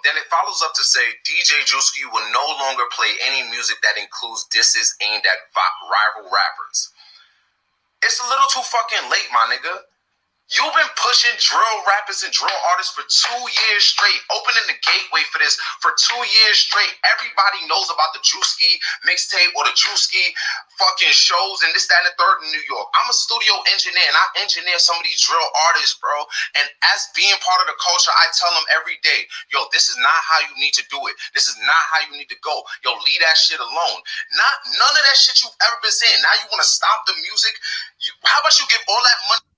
Then it follows up to say DJ Drewski will no longer play any music that includes disses aimed at rival rappers. It's a little too fucking late, my nigga. You've been pushing drill rappers and drill artists for 2 years straight, opening the gateway for this for 2 years straight. Everybody knows about the Drewski mixtape or the Drewski fucking shows and this, that, and the third in New York. I'm a studio engineer and I engineer some of these drill artists, bro. And as being part of the culture, I tell them every day, yo, this is not how you need to do it. This is not how you need to go. Yo, leave that shit alone. None of that shit you've ever been saying. Now you want to stop the music? How about you give all that money?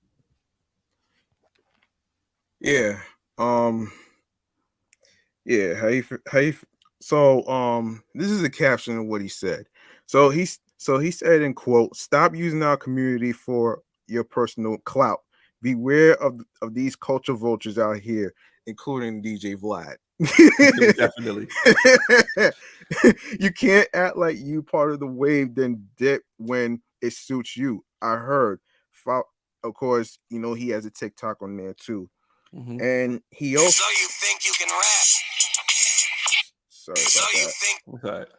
Yeah. So this is a caption of what he said. So he said in quote, "Stop using our community for your personal clout. Beware of these culture vultures out here, including DJ Vlad." Definitely. You can't act like you part of the wave, then dip when it suits you. I heard. Of course, he has a TikTok on there too. Mm-hmm. And he also. So you think you can rap? Sorry about that. Okay.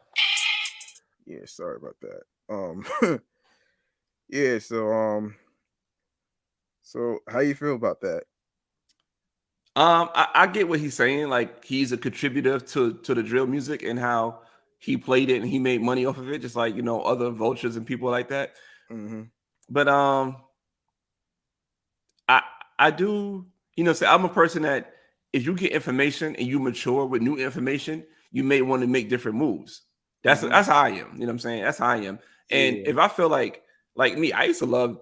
Yeah, sorry about that. Yeah. So how you feel about that? I get what he's saying. Like he's a contributor to the drill music and how he played it and he made money off of it, just like other vultures and people like that. Mm-hmm. But I do. So I'm a person that if you get information and you mature with new information, you may want to make different moves. That's how I am. You know what I'm saying? That's how I am. And if I feel like me, I used to love,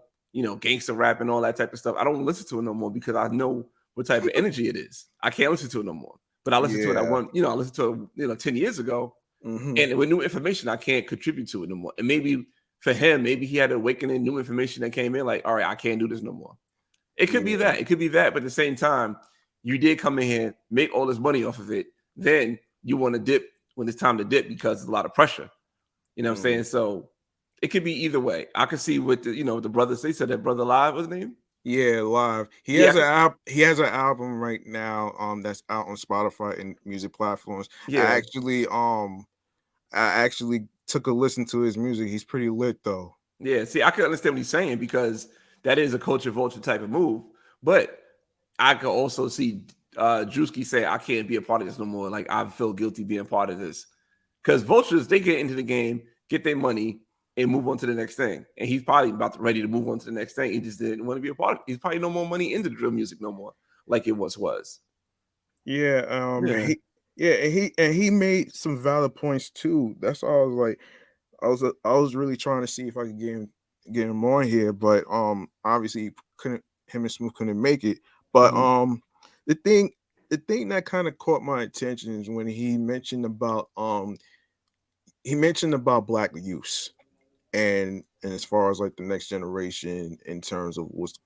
gangster rap and all that type of stuff. I don't listen to it no more because I know what type of energy it is. I can't listen to it no more. But I listened to it I listened to it, 10 years ago. Mm-hmm. And with new information, I can't contribute to it no more. And maybe for him, maybe he had an awakening, new information that came in, like, all right, I can't do this no more. It could be that. It could be that. But at the same time, you did come in here, make all this money off of it. Then you want to dip when it's time to dip because there's a lot of pressure. You know what I'm saying? So it could be either way. I could see what the brothers, they said that Brother Live, what's his name? Yeah, Live. He has an album right now that's out on Spotify and music platforms. Yeah. I actually took a listen to his music. He's pretty lit though. Yeah, see, I can understand what he's saying because that is a culture vulture type of move. But I could also see Drewski say, I can't be a part of this no more. Like, I feel guilty being part of this. Because vultures, they get into the game, get their money, and move on to the next thing. And he's probably ready to move on to the next thing. He just didn't want to be a part of it. He's probably no more money into drill music no more, like it once was. Yeah, he made some valid points too. That's all I was like. I was really trying to see if I could get him on here, but obviously him and Smooth couldn't make it. But the thing that kind of caught my attention is when he mentioned about black youth and as far as like the next generation in terms of what's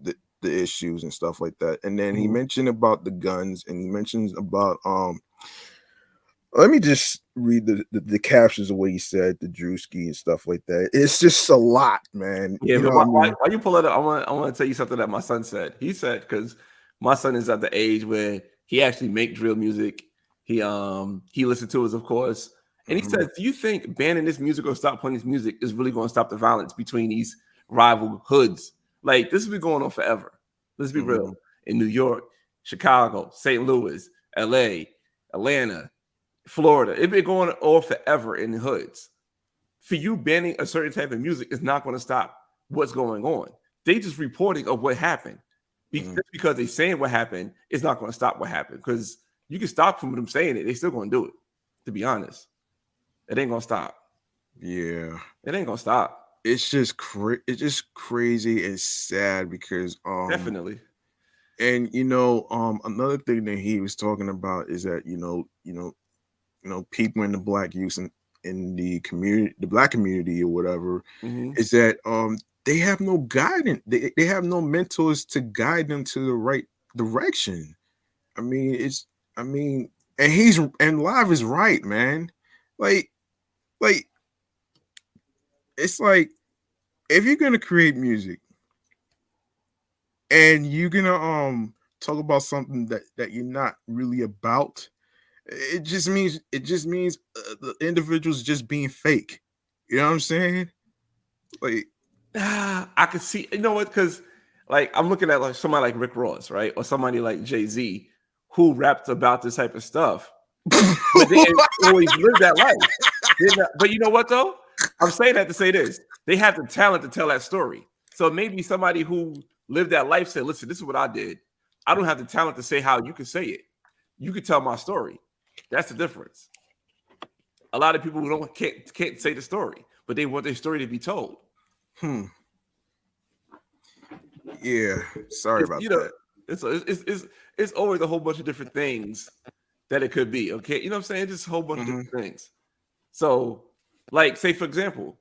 the issues and stuff like that. And then he mentioned about the guns, and he mentions about let me just read the captions of what he said, the Drewski and stuff like that. It's just a lot, man. Yeah, but why you pull that up? I want to tell you something that my son said. He said, because my son is at the age where he actually make drill music. He listened to us, of course. And he says, do you think banning this music or stop playing this music is really going to stop the violence between these rival hoods? Like, this has been going on forever. Let's be real. In New York, Chicago, St. Louis, LA, Atlanta, Florida, it's been going on forever in the hoods. For you banning a certain type of music is not going to stop what's going on. They just reporting of what happened. Just because they saying what happened, it's not going to stop what happened. Because you can stop from them saying it, they still going to do it. To be honest, it ain't going to stop. Yeah, it ain't going to stop. It's just crazy and sad because definitely. And another thing that he was talking about is that people in the black youth in the community, the black community or whatever, is that they have no guidance. They have no mentors to guide them to the right direction. And Live is right, man. Like it's like, if you're gonna create music and you're gonna talk about something that you're not really about, it just means the individual's just being fake. You know what I'm saying? Like, I could see, you know what? Because like I'm looking at like somebody like Rick Ross, right, or somebody like Jay-Z who rapped about this type of stuff, but they always lived that life. But you know what though? I'm saying that to say this: they have the talent to tell that story. So maybe somebody who lived that life said, "Listen, this is what I did. I don't have the talent to say how you can say it. You can tell my story." That's the difference. A lot of people who can't say the story, but they want their story to be told. Yeah, sorry about that. It's always a whole bunch of different things that it could be. Okay, you know what I'm saying? Just a whole bunch of different things. So, like, say for example,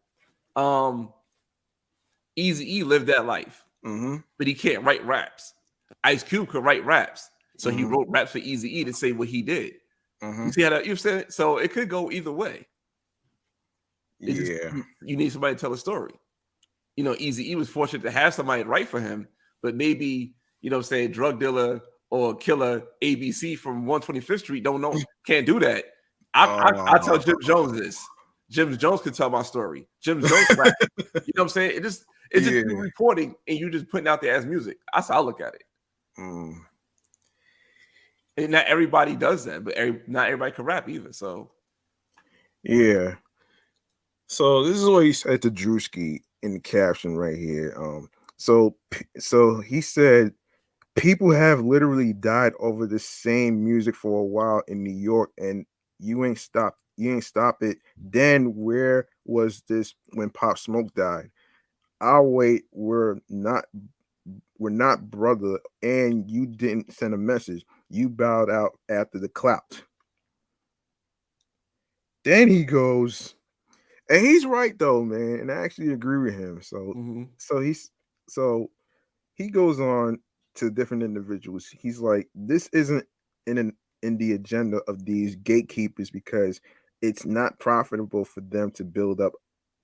Eazy-E lived that life, but he can't write raps. Ice Cube could write raps, so he wrote raps for Eazy-E to say what he did. You see how that you've said? So it could go either way. You need somebody to tell a story. Eazy-E was fortunate to have somebody write for him, but maybe, drug dealer or killer ABC from 125th Street can't do that. I tell Jim Jones this. Jim Jones could tell my story. Jim Jones rap. You know what I'm saying? It's just you reporting and you just putting out there as music. That's how I look at it. And not everybody does that, but not everybody can rap either. So yeah. So this is what he said to Drewski in the caption right here. So he said, people have literally died over the same music for a while in New York, and you ain't stop it. Then where was this when Pop Smoke died? I'll wait. We're not brother, and you didn't send a message. You bowed out after the clout. Then he goes, and he's right though, man, and I actually agree with him. So he goes on to different individuals. He's like, this isn't in the agenda of these gatekeepers because it's not profitable for them to build up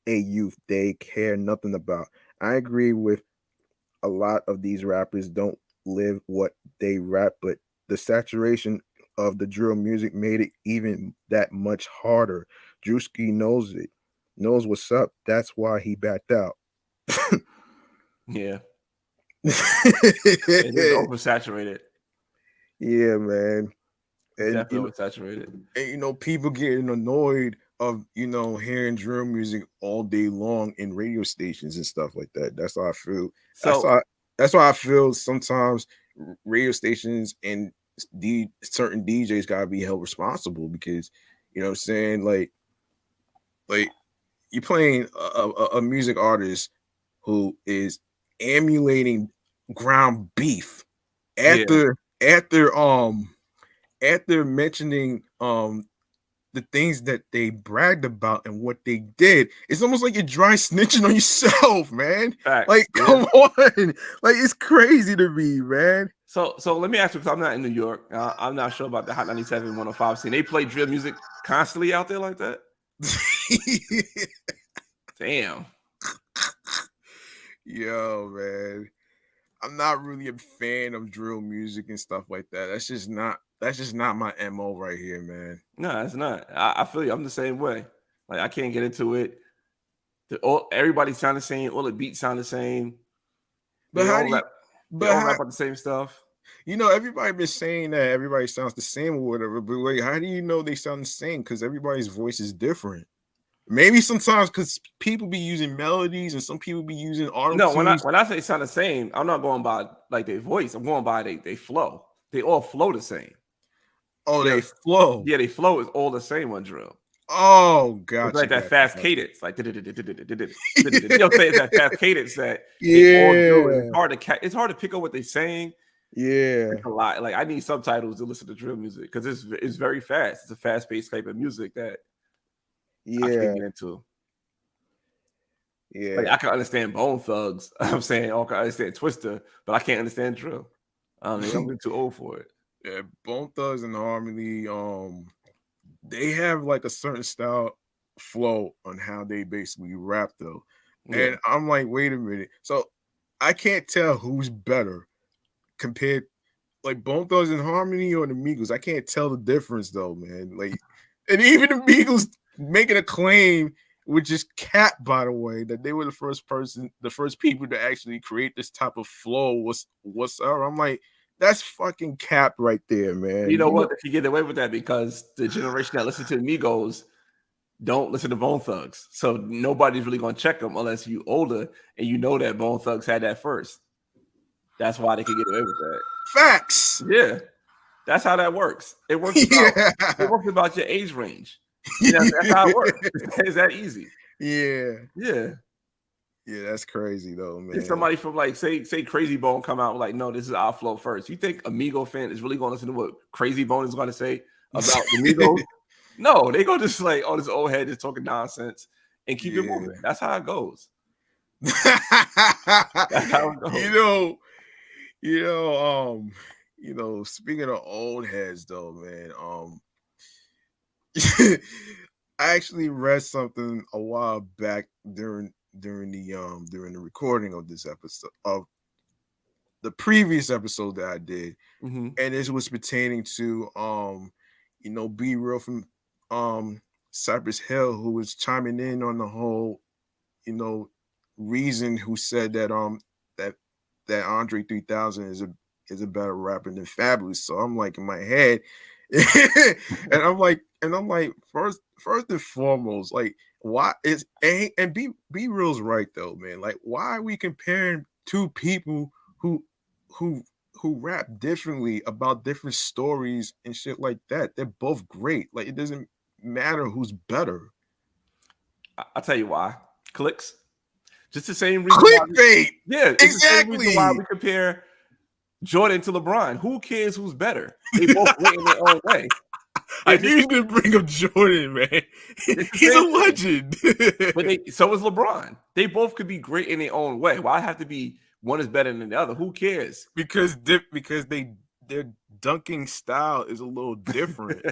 a youth they care nothing about. I agree with a lot of these rappers don't live what they rap, but the saturation of the drill music made it even that much harder. Drewski knows what's up. That's why he backed out. Yeah. It is oversaturated. Yeah, man. And definitely oversaturated. And you know, people getting annoyed of hearing drill music all day long in radio stations and stuff like that. That's how I feel. So That's why I feel sometimes radio stations and certain DJs gotta be held responsible, because you know what I'm saying, like you're playing a music artist who is emulating ground beef after mentioning the things that they bragged about and what they did. It's almost like you're dry snitching on yourself, man. Facts, like, come on. Like, it's crazy to me, man. So let me ask you, because I'm not in New York. I'm not sure about the Hot 97 105 scene. They play drill music constantly out there like that? Damn. Yo, man. I'm not really a fan of drill music and stuff like that. That's just not my MO right here, man. No, it's not. I feel you. I'm the same way. Like, I can't get into it. Everybody sound the same. All the beats sound the same. But they all rap about the same stuff. You know, everybody been saying that everybody sounds the same or whatever. But like, how do you know they sound the same? Because everybody's voice is different. Maybe sometimes because people be using melodies and some people be using auto. No, when I say sound the same, I'm not going by like their voice. I'm going by they flow. They all flow the same. Oh, they flow. Yeah, they flow is all the same on drill. Oh, gotcha. It's like that fast cadence, like you know, say that fast cadence that it's hard to pick up what they're saying. Yeah, it's a lot. Like, I need subtitles to listen to drill music because it's very fast. It's a fast-paced type of music that I can't get into. Yeah, like, I can understand Bone Thugs. I'm saying I can understand Twister, but I can't understand drill. I'm too old for it. Yeah, Bone Thugs and Harmony, they have like a certain style flow on how they basically rap though. Yeah. And I'm like, wait a minute. So I can't tell who's better compared, like, Bone Thugs and Harmony or the Migos. I can't tell the difference though, man. Like, and even the Migos making a claim, which is cap, by the way, that they were the first people to actually create this type of flow. What's up? I'm like, that's fucking cap right there, man. You know what? If you get away with that, because the generation that listen to Migos don't listen to Bone Thugs, so nobody's really gonna check them unless you older and you know that Bone Thugs had that first. That's why they can get away with that. Facts. Yeah, that's how that works. It works. It works about your age range. That's how it works. It's that easy. Yeah. Yeah, that's crazy though, man. If somebody from, like, say Crazy Bone come out like, no, this is our flow first. You think Amigo fan is really going to listen to what Crazy Bone is going to say about the Migos? No, they go just like, oh, this old head is talking nonsense and keep it moving. That's how it goes. That's how it goes. Speaking of old heads though, man, I actually read something a while back during the recording of this episode, of the previous episode that I did, and this was pertaining to Be Real from Cypress Hill, who was chiming in on the whole reason, who said that that Andre 3000 is a better rapper than Fabulous. So I'm like, in my head, and I'm like, first and foremost, like, why is and be real's right though, man. Like, why are we comparing two people who rap differently about different stories and shit like that? They're both great. Like, it doesn't matter who's better. I'll tell you why. Clicks. Just the same reason. Clickbait. It's the same reason why we compare Jordan to LeBron. Who cares who's better? They both went in their own way. I knew you was gonna bring up Jordan, man. He's a legend. But so is LeBron. They both could be great in their own way. Why have to be one is better than the other? Who cares? Because their dunking style is a little different.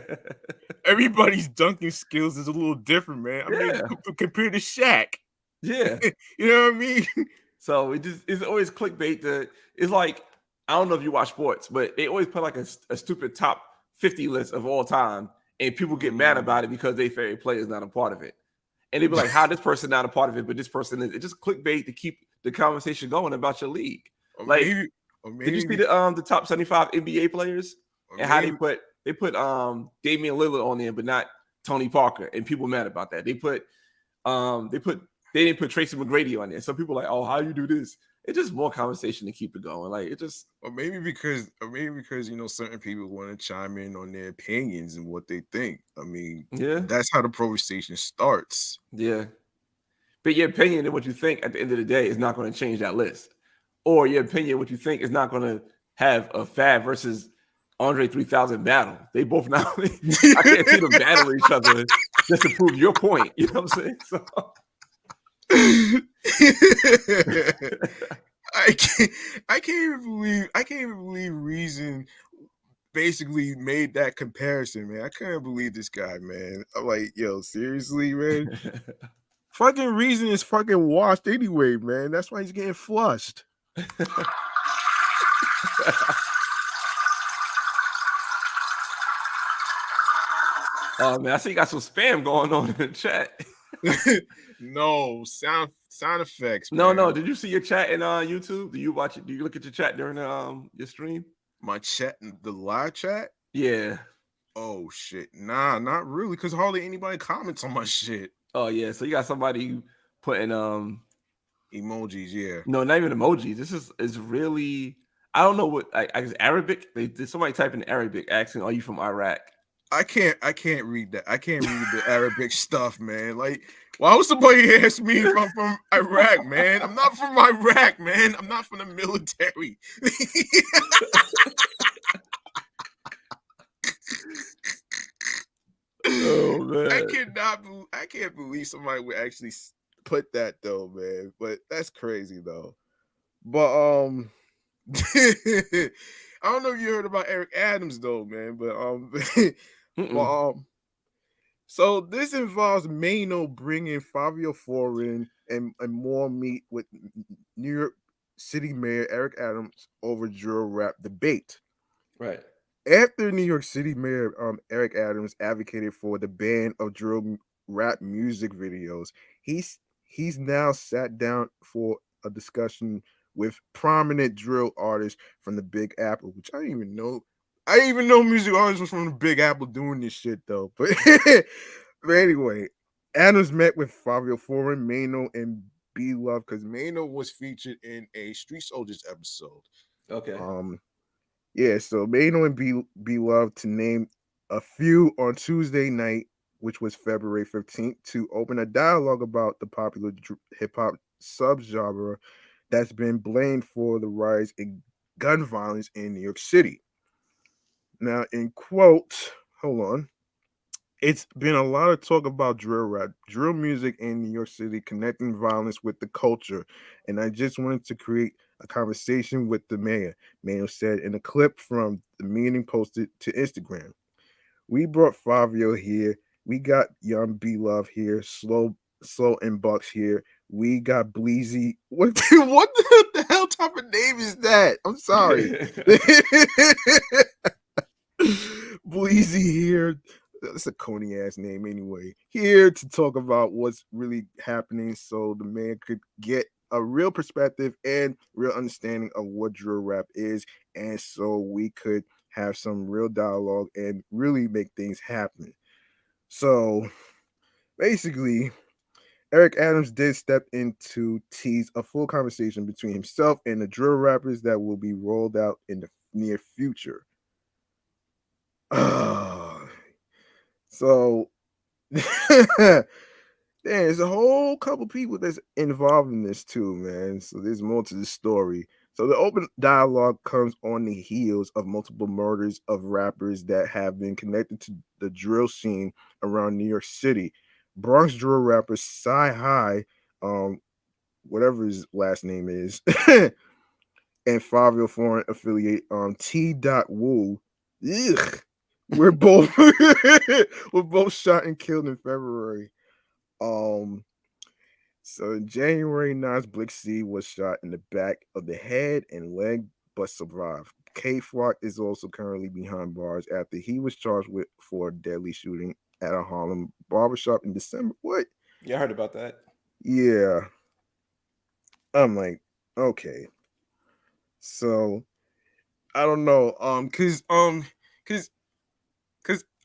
Everybody's dunking skills is a little different, man. I mean, compared to Shaq. Yeah. You know what I mean? So it's always clickbait. It's like, I don't know if you watch sports, but they always put like a stupid top 50 list of all time, and people get mad about it because their favorite player is not a part of it. And they be like, how this person not a part of it, but this person is. It's just clickbait to keep the conversation going about your league. Did you see the top 75 NBA players and how they Damian Lillard on there, but not Tony Parker, and people mad about that. They didn't put Tracy McGrady on there. So people are like, oh, how you do this? It's just more conversation to keep it going. Like it just, or maybe because certain people want to chime in on their opinions and what they think. I mean, yeah, that's how the conversation starts. Yeah, but your opinion and what you think at the end of the day is not going to change that list, or your opinion, what you think, is not going to have a Fab versus Andre 3000 battle. They both now. I can't see them battle each other just to prove your point. You know what I'm saying? So. I can't even believe Reason basically made that comparison, man. I can't believe this guy, man. I'm like, yo, seriously, man. Fucking Reason is fucking washed anyway, man. That's why he's getting flushed. Oh man, I see you got some spam going on in the chat. No sound effects. No, no. Did you see your chat in YouTube? Do you watch it? Do you look at your chat during your stream? My chat, the live chat? Yeah. Oh shit. Nah, not really, because hardly anybody comments on my shit. Oh yeah. So you got somebody putting emojis, yeah. No, not even emojis. This is really, I don't know what I guess Arabic. They did somebody type in Arabic asking, are you from Iraq? I can't read that. I can't read the Arabic stuff, man. Like, why would somebody ask me if I'm from Iraq, man? I'm not from Iraq, man. I'm not from the military. Oh man. I can't believe somebody would actually put that though, man. But that's crazy though. But I don't know if you heard about Eric Adams though, man. But so this involves Maino bringing Fabio Foreign and more meat with New York City Mayor Eric Adams over drill rap debate. Right. After New York City Mayor Eric Adams advocated for the ban of drill rap music videos, he's now sat down for a discussion with prominent drill artists from the Big Apple, which I didn't even know. I didn't even know music artists was from the Big Apple doing this shit though. But anyway, Adams met with Fabio Foreign, Maino, and B Love because Maino was featured in a Street Soldiers episode. Okay. Yeah, so Maino and B Love, to name a few, on Tuesday night, which was February 15th, to open a dialogue about the popular hip hop subgenre that's been blamed for the rise in gun violence in New York City. Now, in quotes, hold on. It's been a lot of talk about drill rap, drill music in New York City, connecting violence with the culture. And I just wanted to create a conversation with the mayor, Maino said in a clip from the meeting posted to Instagram. We brought Fabio here. We got young B Love here, slow and Bucks here. We got Bleezy. What the hell type of name is that? I'm sorry. Bleezy here. That's a corny ass name anyway. Here to talk about what's really happening so the man could get a real perspective and real understanding of what drill rap is, and so we could have some real dialogue and really make things happen. So basically, Eric Adams did step in to tease a full conversation between himself and the drill rappers that will be rolled out in the near future. So there's a whole couple people that's involved in this too, man. So there's more to the story. So the open dialogue comes on the heels of multiple murders of rappers that have been connected to the drill scene around New York City. Bronx drill rapper Sci High, whatever his last name is, and Fabio Foreign affiliate T. Woo. Ugh. We're both shot and killed in February. So in January, Nas Blixie was shot in the back of the head and leg, but survived. K-Flock is also currently behind bars after he was charged for a deadly shooting at a Harlem barbershop in December. What? Yeah, I heard about that. Yeah. I'm like, okay. So I don't know. Cause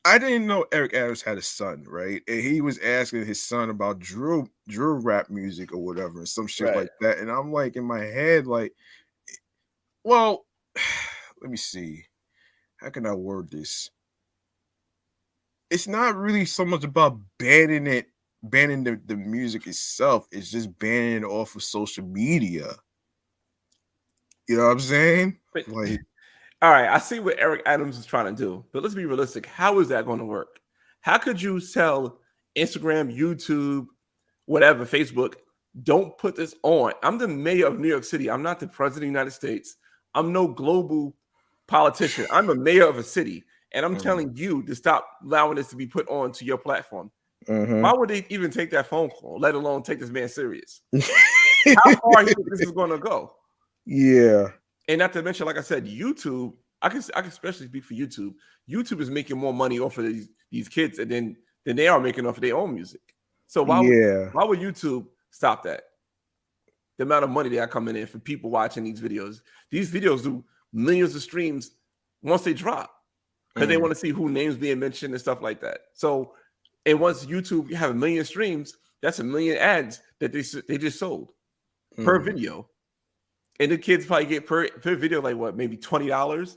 I didn't know Eric Adams had a son, right? And he was asking his son about Drew rap music or whatever, and some shit like that. And I'm like, in my head, like, well, let me see. How can I word this? It's not really so much about banning the music itself. It's just banning it off of social media. You know what I'm saying? Like, all right, I see what Eric Adams is trying to do, but let's be realistic. How is that going to work? How could you tell Instagram, YouTube, whatever, Facebook, don't put this on? I'm the mayor of New York City. I'm not the president of the United States. I'm no global politician. I'm a mayor of a city, and I'm telling you to stop allowing this to be put on to your platform. Why would they even take that phone call, let alone take this man serious? How far do you think this is going to go? Yeah. And not to mention, like I said, YouTube, I can especially speak for YouTube. YouTube is making more money off of these kids than they are making off of their own music. So why would YouTube stop that? The amount of money they are coming in for people watching these videos. These videos do millions of streams once they drop because they want to see who names being mentioned and stuff like that. So, and once YouTube have 1 million streams, that's 1 million ads that they just sold per video. And the kids probably get per video like what, maybe $20.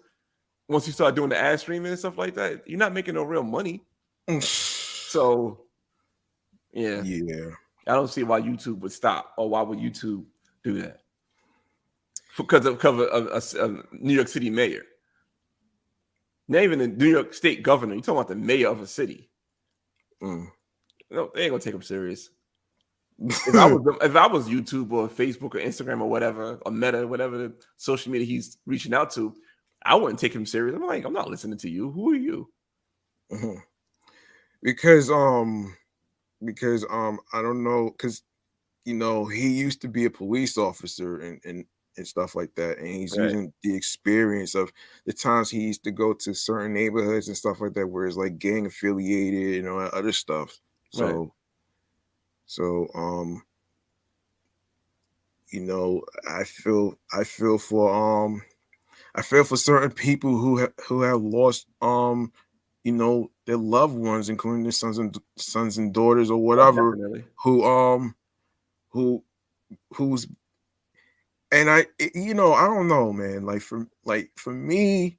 Once you start doing the ad streaming and stuff like that, you're not making no real money. So, yeah, I don't see why YouTube would stop, or why would YouTube do that? Because of a New York City mayor, not even the New York State governor. You're talking about the mayor of a city. No, they ain't gonna take him serious. If I was YouTube or Facebook or Instagram or whatever, or Meta, whatever the social media he's reaching out to, I wouldn't take him serious. I'm like, I'm not listening to you. Who are you? Because I don't know, because he used to be a police officer and stuff like that, and he's using the experience of the times he used to go to certain neighborhoods and stuff like that, where it's like gang affiliated and all that other stuff. I feel for certain people who have lost their loved ones, including their sons and daughters or whatever, who's and I don't know, man. Like for me,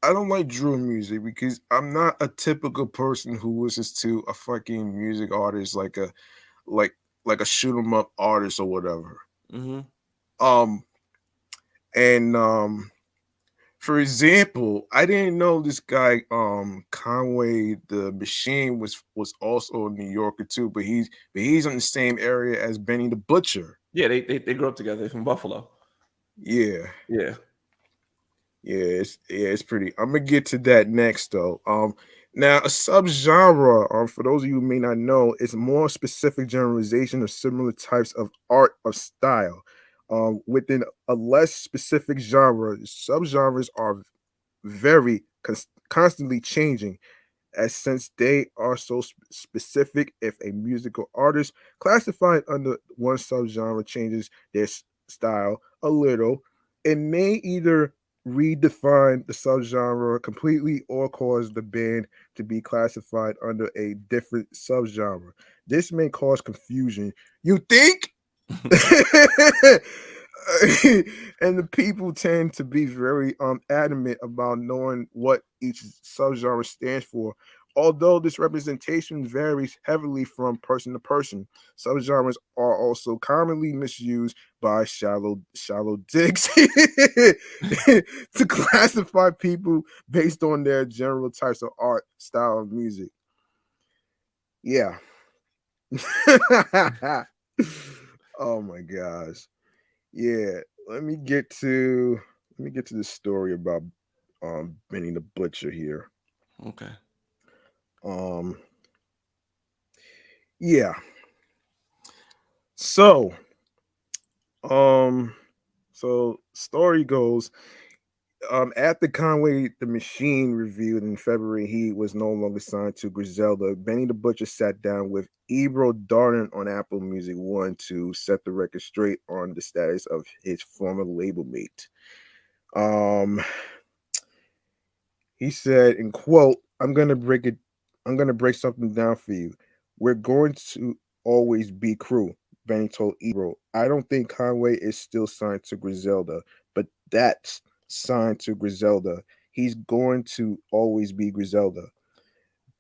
I don't like Drew music because I'm not a typical person who listens to a fucking music artist like a shoot 'em up artist or whatever. For example, I didn't know this guy Conway the Machine was also a New Yorker too, but he's in the same area as Benny the Butcher. Yeah, they grew up together. They're from Buffalo. Yeah, it's pretty. I'm gonna get to that next though. Now a subgenre, for those of you who may not know, is a more specific generalization of similar types of art or style. Within a less specific genre, subgenres are very constantly changing, as since they are so specific. If a musical artist classified under one subgenre changes their style a little, it may either redefine the subgenre completely or cause the band to be classified under a different subgenre. This may cause confusion. You think? And the people tend to be very adamant about knowing what each subgenre stands for. Although this representation varies heavily from person to person, subgenres are also commonly misused by shallow dicks to classify people based on their general types of art, style, and music. Yeah. Oh my gosh. Yeah, let me get to the story about Benny the Butcher here. Okay. Yeah. So story goes, after Conway the Machine reviewed in February, he was no longer signed to Griselda. Benny the Butcher sat down with Ebro Darden on Apple Music One to set the record straight on the status of his former label mate. He said, in quote, I'm gonna break something down for you. We're going to always be crew, Benny told Ebro. I don't think Conway is still signed to Griselda, but that's signed to Griselda. He's going to always be Griselda.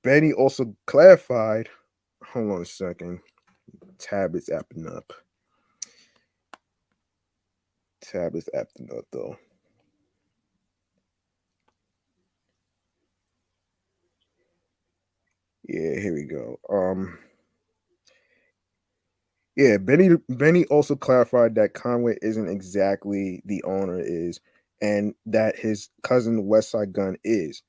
Benny also clarified, hold on a second. Tab is acting up. Though. Yeah, here we go. Yeah, Benny also clarified that Conway isn't exactly the owner is, and that his cousin Westside Gun is.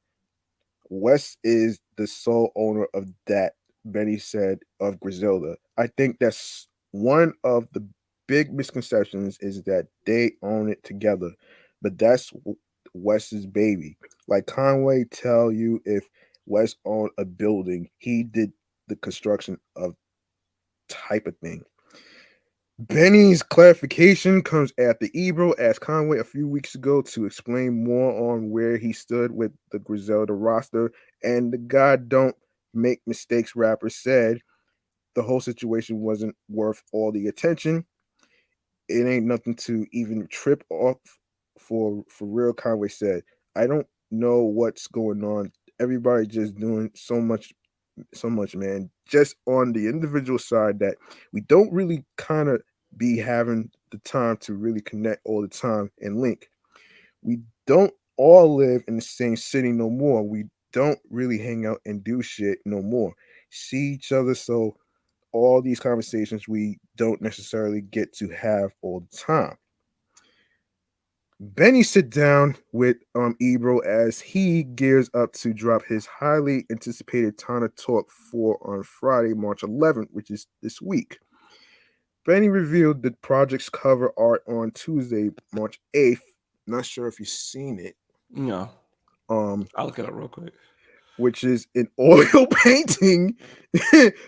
West is the sole owner of that, Benny said of Griselda. I think that's one of the big misconceptions is that they own it together, but that's West's baby. Like Conway tell you if West owned a building, he did the construction of type of thing. Benny's clarification comes after Ebro asked Conway a few weeks ago to explain more on where he stood with the Griselda roster, and the God don't make mistakes rapper said the whole situation wasn't worth all the attention. It ain't nothing to even trip off for real, Conway said. I don't know what's going on. Everybody just doing so much, man. Just on the individual side that we don't really kind of be having the time to really connect all the time and link. We don't all live in the same city no more. We don't really hang out and do shit no more. See each other, so all these conversations we don't necessarily get to have all the time. Benny sit down with Ebro as he gears up to drop his highly anticipated Tana Talk 4 on Friday, March 11th, which is this week. Benny revealed the project's cover art on Tuesday, March 8th. Not sure if you've seen it. No. I'll look it up real quick. Which is an oil painting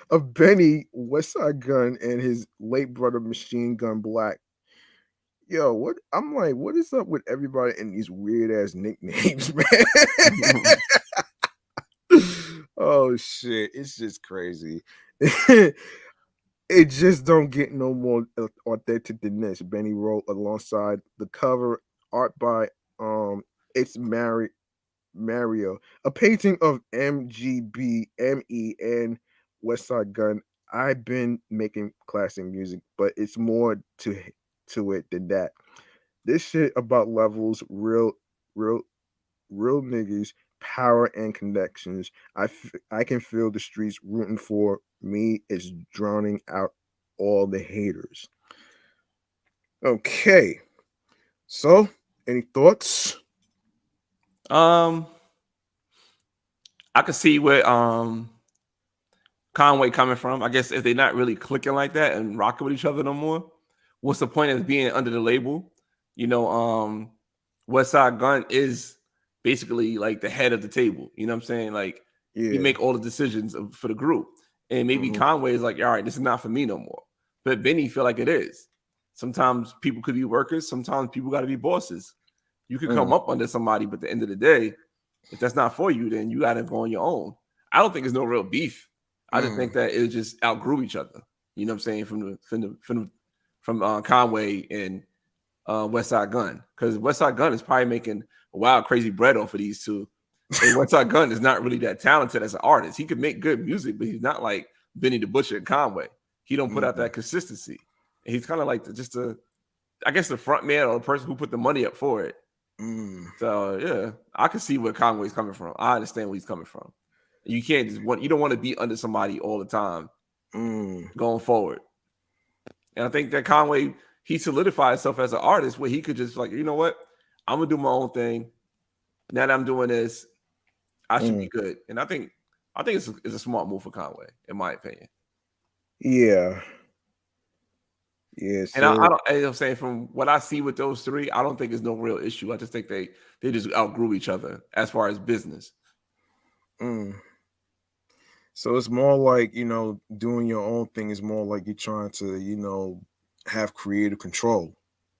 of Benny, Westside Gun, and his late brother Machine Gun Black. Yo, what is up with everybody in these weird ass nicknames, man? Oh shit, it's just crazy. It just don't get no more authentic than this. Benny wrote alongside the cover art by it's Mario, a painting of MGB, ME, and Westside Gun. I've been making classic music, but it's more to it than that. This shit about levels, real niggas, power and connections. I can feel the streets rooting for me. It's drowning out all the haters. Okay, so any thoughts? I could see where Conway coming from. I guess if they're not really clicking like that and rocking with each other no more, what's the point of being under the label? You know, Westside Gun is basically like the head of the table. You know what I'm saying? Like he make all the decisions for the group. And maybe Conway is like, all right, this is not for me no more. But Benny feel like it is. Sometimes people could be workers. Sometimes people got to be bosses. You could come up under somebody, but at the end of the day, if that's not for you, then you got to go on your own. I don't think there's no real beef. I just think that it just outgrew each other. You know what I'm saying? From Conway and Westside Gun, because Westside Gun is probably making a wild, crazy bread off of these two. And Westside Gun is not really that talented as an artist. He could make good music, but he's not like Benny the Butcher and Conway. He don't put out that consistency. And he's kind of like I guess the front man or the person who put the money up for it. So yeah, I can see where Conway's coming from. I understand where he's coming from. You can't you don't want to be under somebody all the time going forward. And I think that Conway, he solidified himself as an artist where he could just like, you know what, I'm gonna do my own thing. Now that I'm doing this, I should be good. And I think it's a smart move for Conway, in my opinion. Yeah. Yeah. So, and I don't. I'm saying from what I see with those three, I don't think there's no real issue. I just think they just outgrew each other as far as business. So it's more like, doing your own thing is more like you're trying to, have creative control.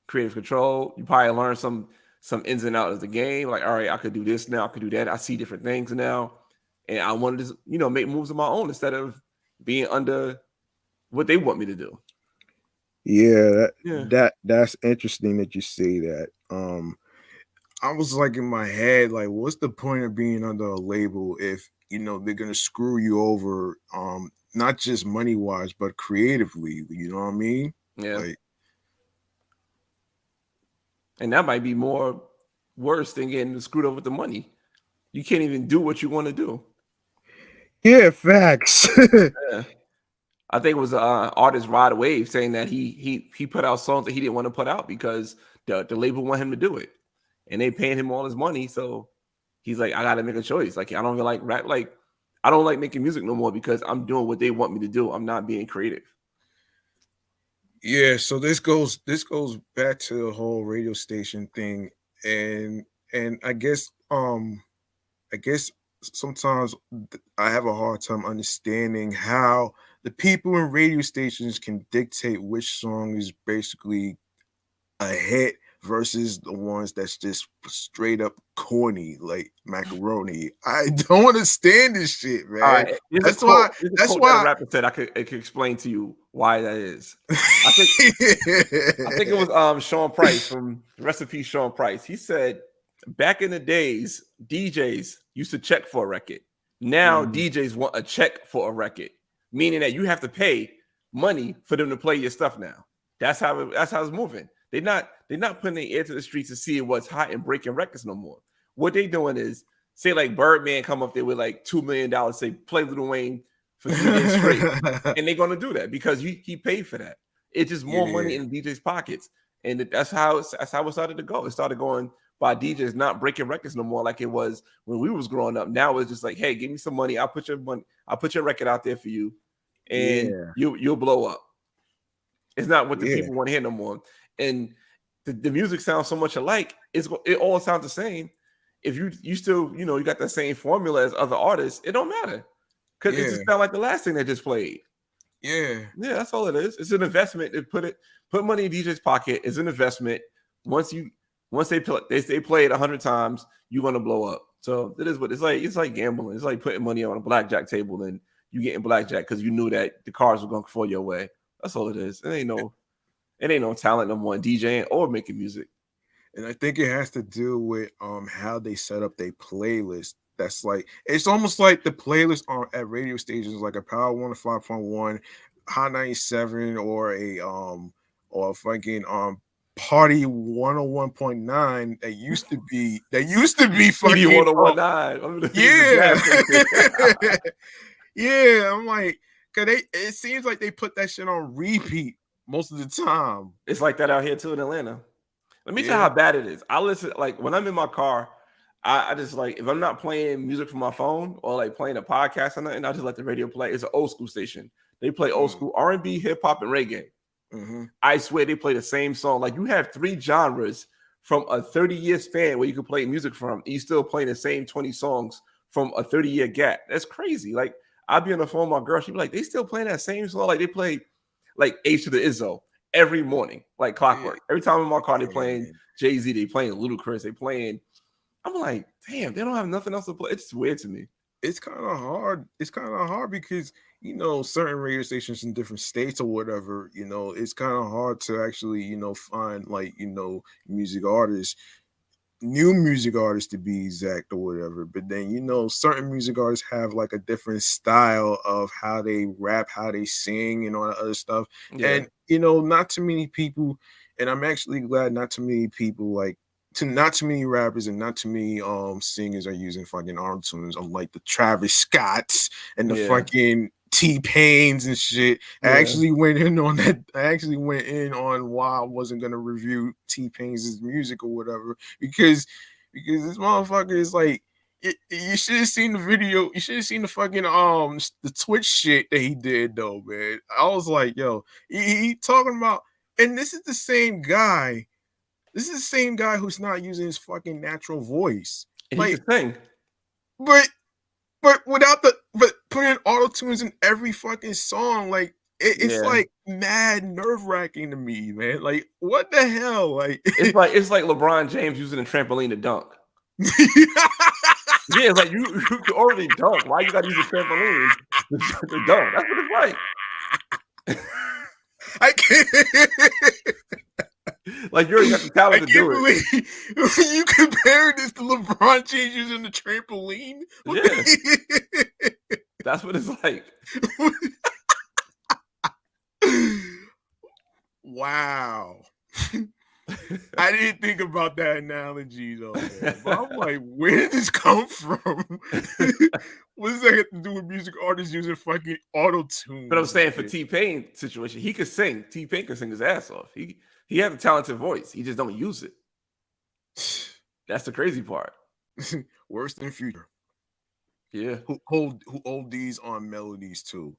Creative control. You probably learn some some ins and outs of the game. Like, all right, I could do this now, I could do that. I see different things now, and I wanted to, you know, make moves of my own instead of being under what they want me to do. Yeah, that's interesting that you say that. I was like in my head, like, what's the point of being under a label if you know they're gonna screw you over, not just money wise, but creatively. You know what I mean? Yeah. Like, and that might be more worse than getting screwed over with the money. You can't even do what you want to do. Yeah, facts. Yeah. I think it was artist Rod Wave saying that he put out songs that he didn't want to put out because the label want him to do it, and they paying him all his money. So he's like, I got to make a choice. Like, I don't even like rap. Like, I don't like making music no more because I'm doing what they want me to do. I'm not being creative. Yeah, so this goes back to the whole radio station thing, and I guess sometimes I have a hard time understanding how the people in radio stations can dictate which song is basically a hit versus the ones that's just straight up corny like macaroni. I don't understand this shit, man. All right, that's why a rapper said I could explain to you why that is. I think it was Sean Price from Recipe Sean Price. He said back in the days, DJs used to check for a record. Now DJs want a check for a record, meaning that you have to pay money for them to play your stuff now. That's how it's moving. They're not putting their ear to the streets to see what's hot and breaking records no more. What they doing is, say like Birdman come up there with like $2 million, say play Lil Wayne for 3 days straight, and they're gonna do that because he paid for that. It's just more money in DJs' pockets, and that's how it started to go. It started going by DJs not breaking records no more like it was when we was growing up. Now it's just like, hey, give me some money. I'll put your record out there for you, and you'll blow up. It's not what the people want to hear no more. And the music sounds so much alike. It all sounds the same. If you still, you know, you got the same formula as other artists, it don't matter. Because it just sounds like the last thing they just played. Yeah, that's all it is. It's an investment. They put money in DJ's pocket. It's an investment. Once they play it 100 times, you're gonna blow up. So it is what it's like. It's like gambling. It's like putting money on a blackjack table and you getting blackjack because you knew that the cards were gonna fall your way. That's all it is. It ain't no talent no more in DJing or making music. And I think it has to do with how they set up their playlist. That's like, it's almost like the playlist at radio stations, like a Power 105.1, Hot 97, or a fucking Party 101.9 that used to be fucking 101.9. Yeah. Yeah, I'm like, cause it seems like they put that shit on repeat most of the time. It's like that out here too in Atlanta. Let me tell you how bad it is. I listen, like when I'm in my car, I just like, if I'm not playing music from my phone or like playing a podcast or nothing, I just let the radio play. It's an old school station. They play old school R&B, hip hop, and reggae. I swear they play the same song. Like you have 3 genres from a 30-year span where you can play music from. And you still playing the same 20 songs from a 30-year gap. That's crazy. Like I'd be on the phone with my girl. She'd be like, they still playing that same song. Like they play like H to the Izzo every morning, like clockwork. Every time in my car, they playing Jay-Z, they playing Ludacris, they playing. I'm like, damn, they don't have nothing else to play. It's weird to me. It's kind of hard. It's kind of hard because, you know, certain radio stations in different states or whatever, you know, it's kind of hard to actually, you know, find like, you know, new music artists to be exact or whatever. But then, you know, certain music artists have like a different style of how they rap, how they sing, and all that other stuff. And, you know, not too many people, and I'm actually glad not too many people not too many rappers and not too many singers are using fucking auto tunes, unlike the Travis Scotts and the fucking T-Pains and shit. I actually went in on that. I actually went in on why I wasn't gonna review T-Pains' music or whatever because this motherfucker is like, you should have seen the video. You should have seen the fucking the Twitch shit that he did though, man. I was like, yo, he talking about, and this is the same guy. This is the same guy who's not using his fucking natural voice. Like, he's the thing. But putting auto tunes in every fucking song, like It's like mad nerve-wracking to me, man. Like, what the hell? Like it's like LeBron James using a trampoline to dunk. Yeah, it's like you already dunk. Why you gotta use a trampoline to dunk? That's what it's like. I can't. Like you already got the talent to do it. You compare this to LeBron James using the trampoline? Yeah. That's what it's like. Wow. I didn't think about that analogy though, man. But I'm like, where did this come from? What does that have to do with music artists using fucking auto-tune? But I'm saying for T-Pain situation, he could sing. T-Pain could sing his ass off. He has a talented voice. He just don't use it. That's the crazy part. Worse than Future. Yeah. Who ODs on melodies too.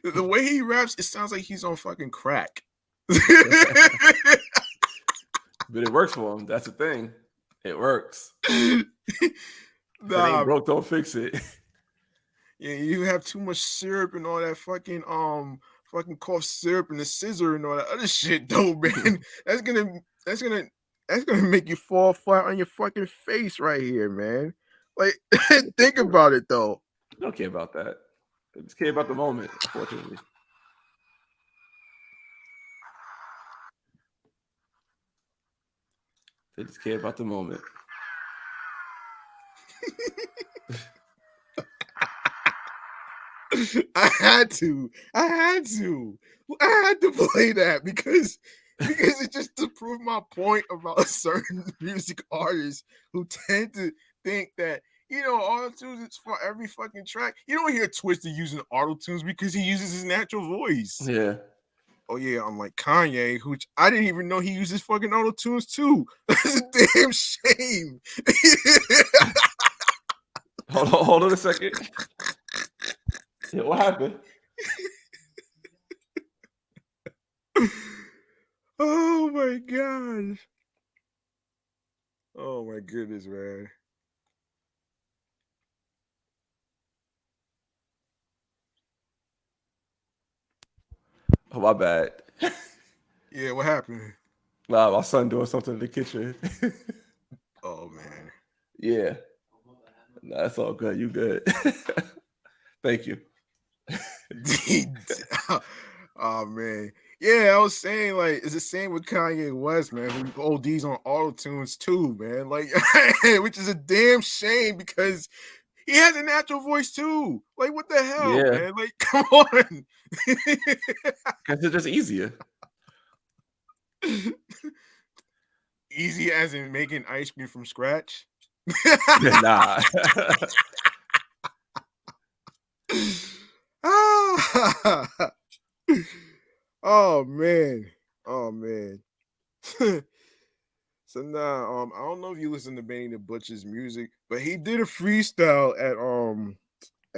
The way he raps, it sounds like he's on fucking crack. But it works for him. That's the thing. It works. Nah, it ain't broke, don't fix it. Yeah, you have too much syrup and all that fucking cough syrup and the scissor and all that other shit, though, man. That's gonna make you fall flat on your fucking face right here, man. Like, think about it though. I don't care about that. I just care about the moment, unfortunately. They just care about the moment. I had to play that because it's just to prove my point about certain music artists who tend to think that, you know, auto-tunes is for every fucking track. You don't hear Twisted using auto-tunes because he uses his natural voice. Yeah. Oh yeah, unlike Kanye, which I didn't even know he uses fucking auto-tunes too. That's a damn shame. Hold on a second. Yeah, what happened? Oh my gosh. Oh my goodness, man. Oh, my bad. Yeah, what happened? Nah, my son doing something in the kitchen. Oh man. Yeah. Nah, that's all good. You good. Thank you. Oh man. Yeah, I was saying, like, it's the same with Kanye West, man. Who ODs on auto-tunes too, man. Like, which is a damn shame because he has a natural voice too. Like, what the hell, man? Like, come on. Because it's just easier. Easy as in making ice cream from scratch? Nah. Oh man. So now, I don't know if you listen to Benny the Butcher's music, but he did a freestyle at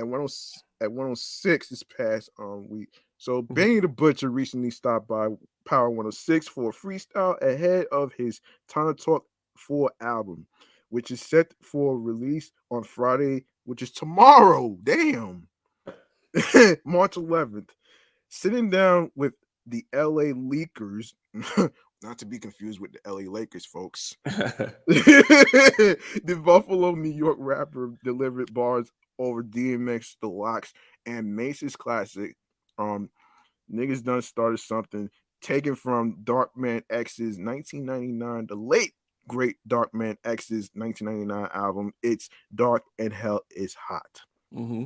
106 this past week. So Benny the Butcher recently stopped by Power 106 for a freestyle ahead of his Time to Talk 4 album, which is set for release on Friday, which is tomorrow. Damn. March 11th. Sitting down with the LA Leakers, not to be confused with the LA Lakers, folks. The Buffalo, New York rapper delivered bars over DMX, The Locks, and Mace's classic. Niggas done started something taken from Darkman X's 1999, the late great Darkman X's 1999 album. It's Dark and Hell is Hot. Mm-hmm.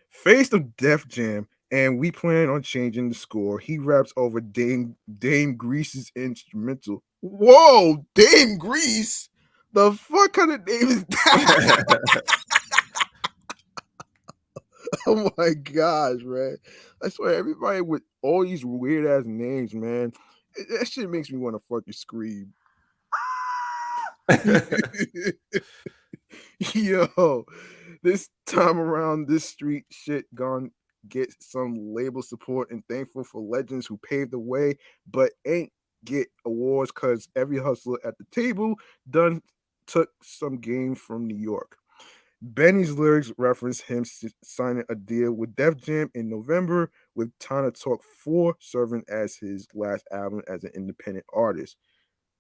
Face of Def Jam, and we plan on changing the score. He raps over Dame Grease's instrumental. Whoa, Dame Grease? The fuck kind of name is that? Oh my gosh, man. I swear, everybody with all these weird ass names, man. That shit makes me want to fucking scream. Yo, this time around, this street shit gone get some label support and thankful for legends who paved the way, but ain't get awards because every hustler at the table done took some game from New York. Benny's lyrics reference him signing a deal with Def Jam in November, with Tana Talk 4 serving as his last album as an independent artist.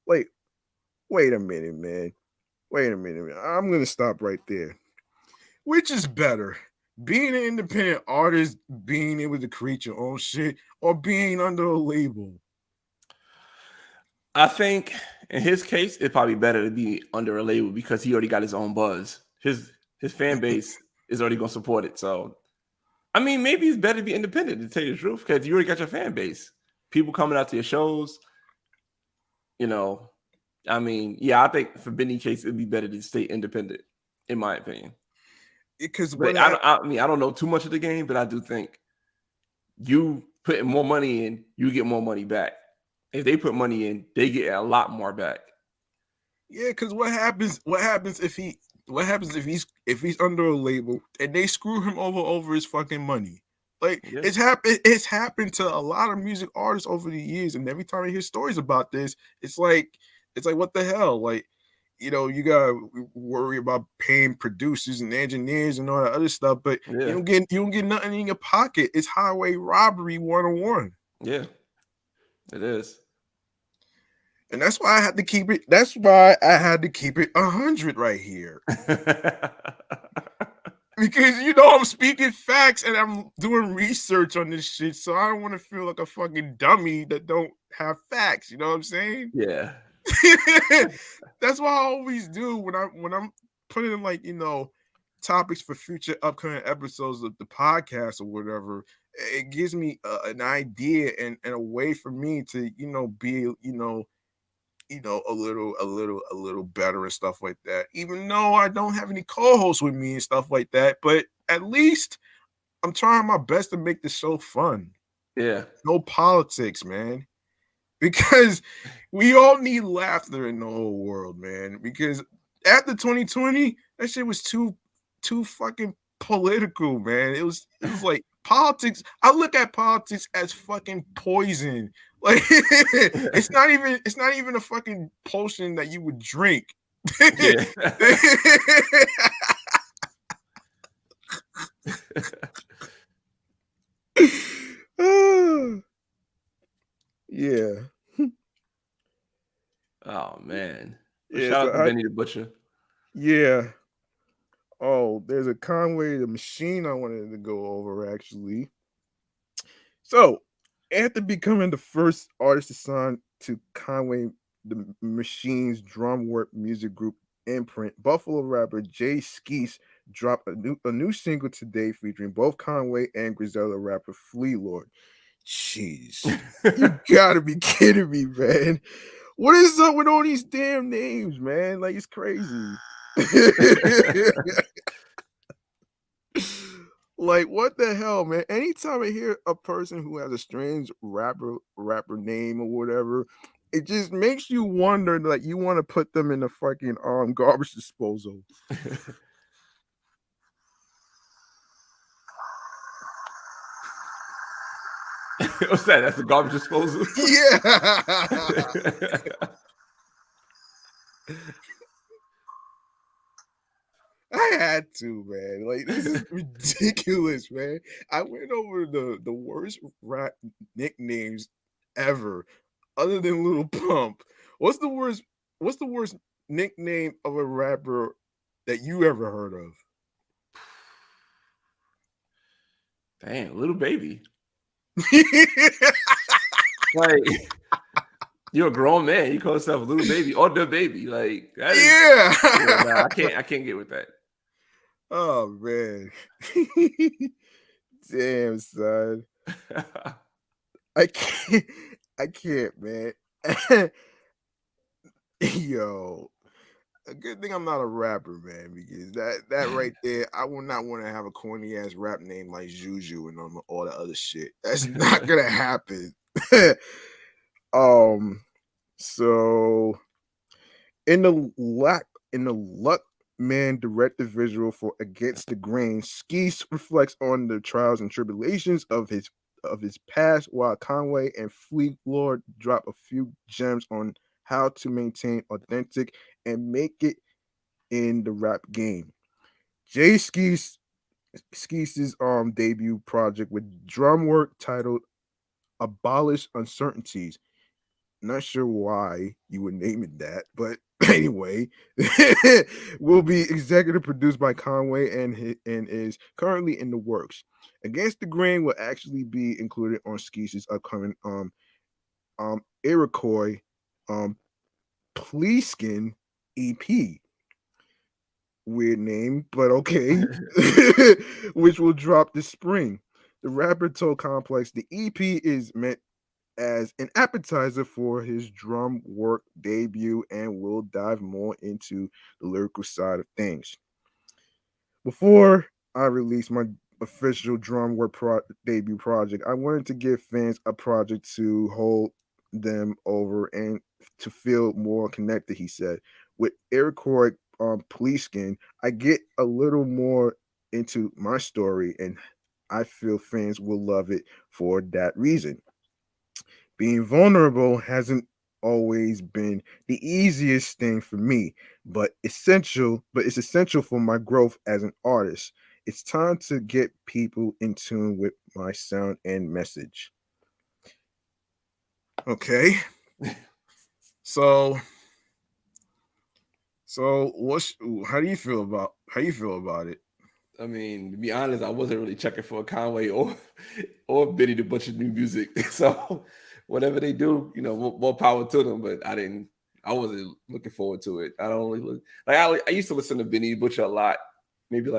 Wait a minute, man. Wait a minute. I'm going to stop right there. Which is better? Being an independent artist, being able to create your own shit, or being under a label? I think in his case, it'd probably be better to be under a label because he already got his own buzz. His fan base is already going to support it. So, I mean, maybe it's better to be independent, to tell you the truth, because you already got your fan base. People coming out to your shows. You know, I mean, yeah, I think for Benny's case, it'd be better to stay independent, in my opinion. Because I mean, I don't know too much of the game, but I do think you putting more money in, you get more money back. If they put money in, they get a lot more back. Yeah, because what happens if he's under a label and they screw him over his fucking money? Like, yeah. It's happened to a lot of music artists over the years, and every time I hear stories about this, it's like what the hell? Like, you know, you gotta worry about paying producers and engineers and all that other stuff, but you don't get nothing in your pocket. It's highway robbery 101. Yeah, it is. And that's why I had to keep it. That's why I had to keep it 100 right here. Because, you know, I'm speaking facts and I'm doing research on this shit. So I don't want to feel like a fucking dummy that don't have facts. You know what I'm saying? Yeah. That's what I always do when I'm putting in, like, you know, topics for future upcoming episodes of the podcast or whatever. It gives me an idea and a way for me to, you know, be, a little better and stuff like that. Even though I don't have any co-hosts with me and stuff like that, but at least I'm trying my best to make the show fun. Yeah. No politics, man. Because we all need laughter in the whole world, man. Because after 2020, that shit was too fucking political, man. It was like politics. I look at politics as fucking poison. Like, it's not even a fucking potion that you would drink. Yeah. Yeah. Oh man. Yeah, shout out to Benny the Butcher. Yeah. Oh, there's a Conway the Machine I wanted to go over, actually. So, after becoming the first artist to sign to Conway the Machine's drum work music group imprint, Buffalo rapper Jay Skeese dropped a new single today featuring both Conway and Griselda rapper Flea Lord. Jeez. You gotta be kidding me, man. What is up with all these damn names, man? Like, it's crazy. Like, what the hell, man? Anytime I hear a person who has a strange rapper name or whatever, it just makes you wonder that you want to put them in a fucking garbage disposal. What's that? That's a garbage disposal? Yeah. I had to, man. Like, this is ridiculous, man. I went over the worst rap nicknames ever, other than Little Pump. What's the worst nickname of a rapper that you ever heard of? Damn, Little Baby. Like, you're a grown man. You call yourself a little baby or the baby. Like, that is, yeah. Nah, I can't get with that. Oh man. Damn, son. I can't, man. Yo. A good thing I'm not a rapper, man, because that right there, I will not want to have a corny ass rap name like Juju and all the other shit. That's not gonna happen. So in the Luck Man directed visual for Against the Grain, Skeese reflects on the trials and tribulations of his past, while Conway and Flea Lord drop a few gems on how to maintain authentic and make it in the rap game. Jay Skeese's debut project with drum work titled "Abolish Uncertainties." Not sure why you would name it that, but anyway, will be executive produced by Conway and is currently in the works. Against the Grain will actually be included on Skeese's upcoming Iroquois Pleaskin EP. Weird name, but okay. Which will drop this spring. The rapper told Complex the EP is meant as an appetizer for his drum work debut and will dive more into the lyrical side of things. Before I release my official drum work debut project, I wanted to give fans a project to hold them over and to feel more connected, he said. With Iroquois Police Skin, I get a little more into my story and I feel fans will love it for that reason. Being vulnerable hasn't always been the easiest thing for me, but it's essential for my growth as an artist. It's time to get people in tune with my sound and message. Okay. So what's how do you feel about it? I mean, to be honest, I wasn't really checking for Conway or Biddy to bunch of new music. So whatever they do, more power to them. But I wasn't looking forward to it. I don't really look like I used to listen to Benny Butcher a lot, maybe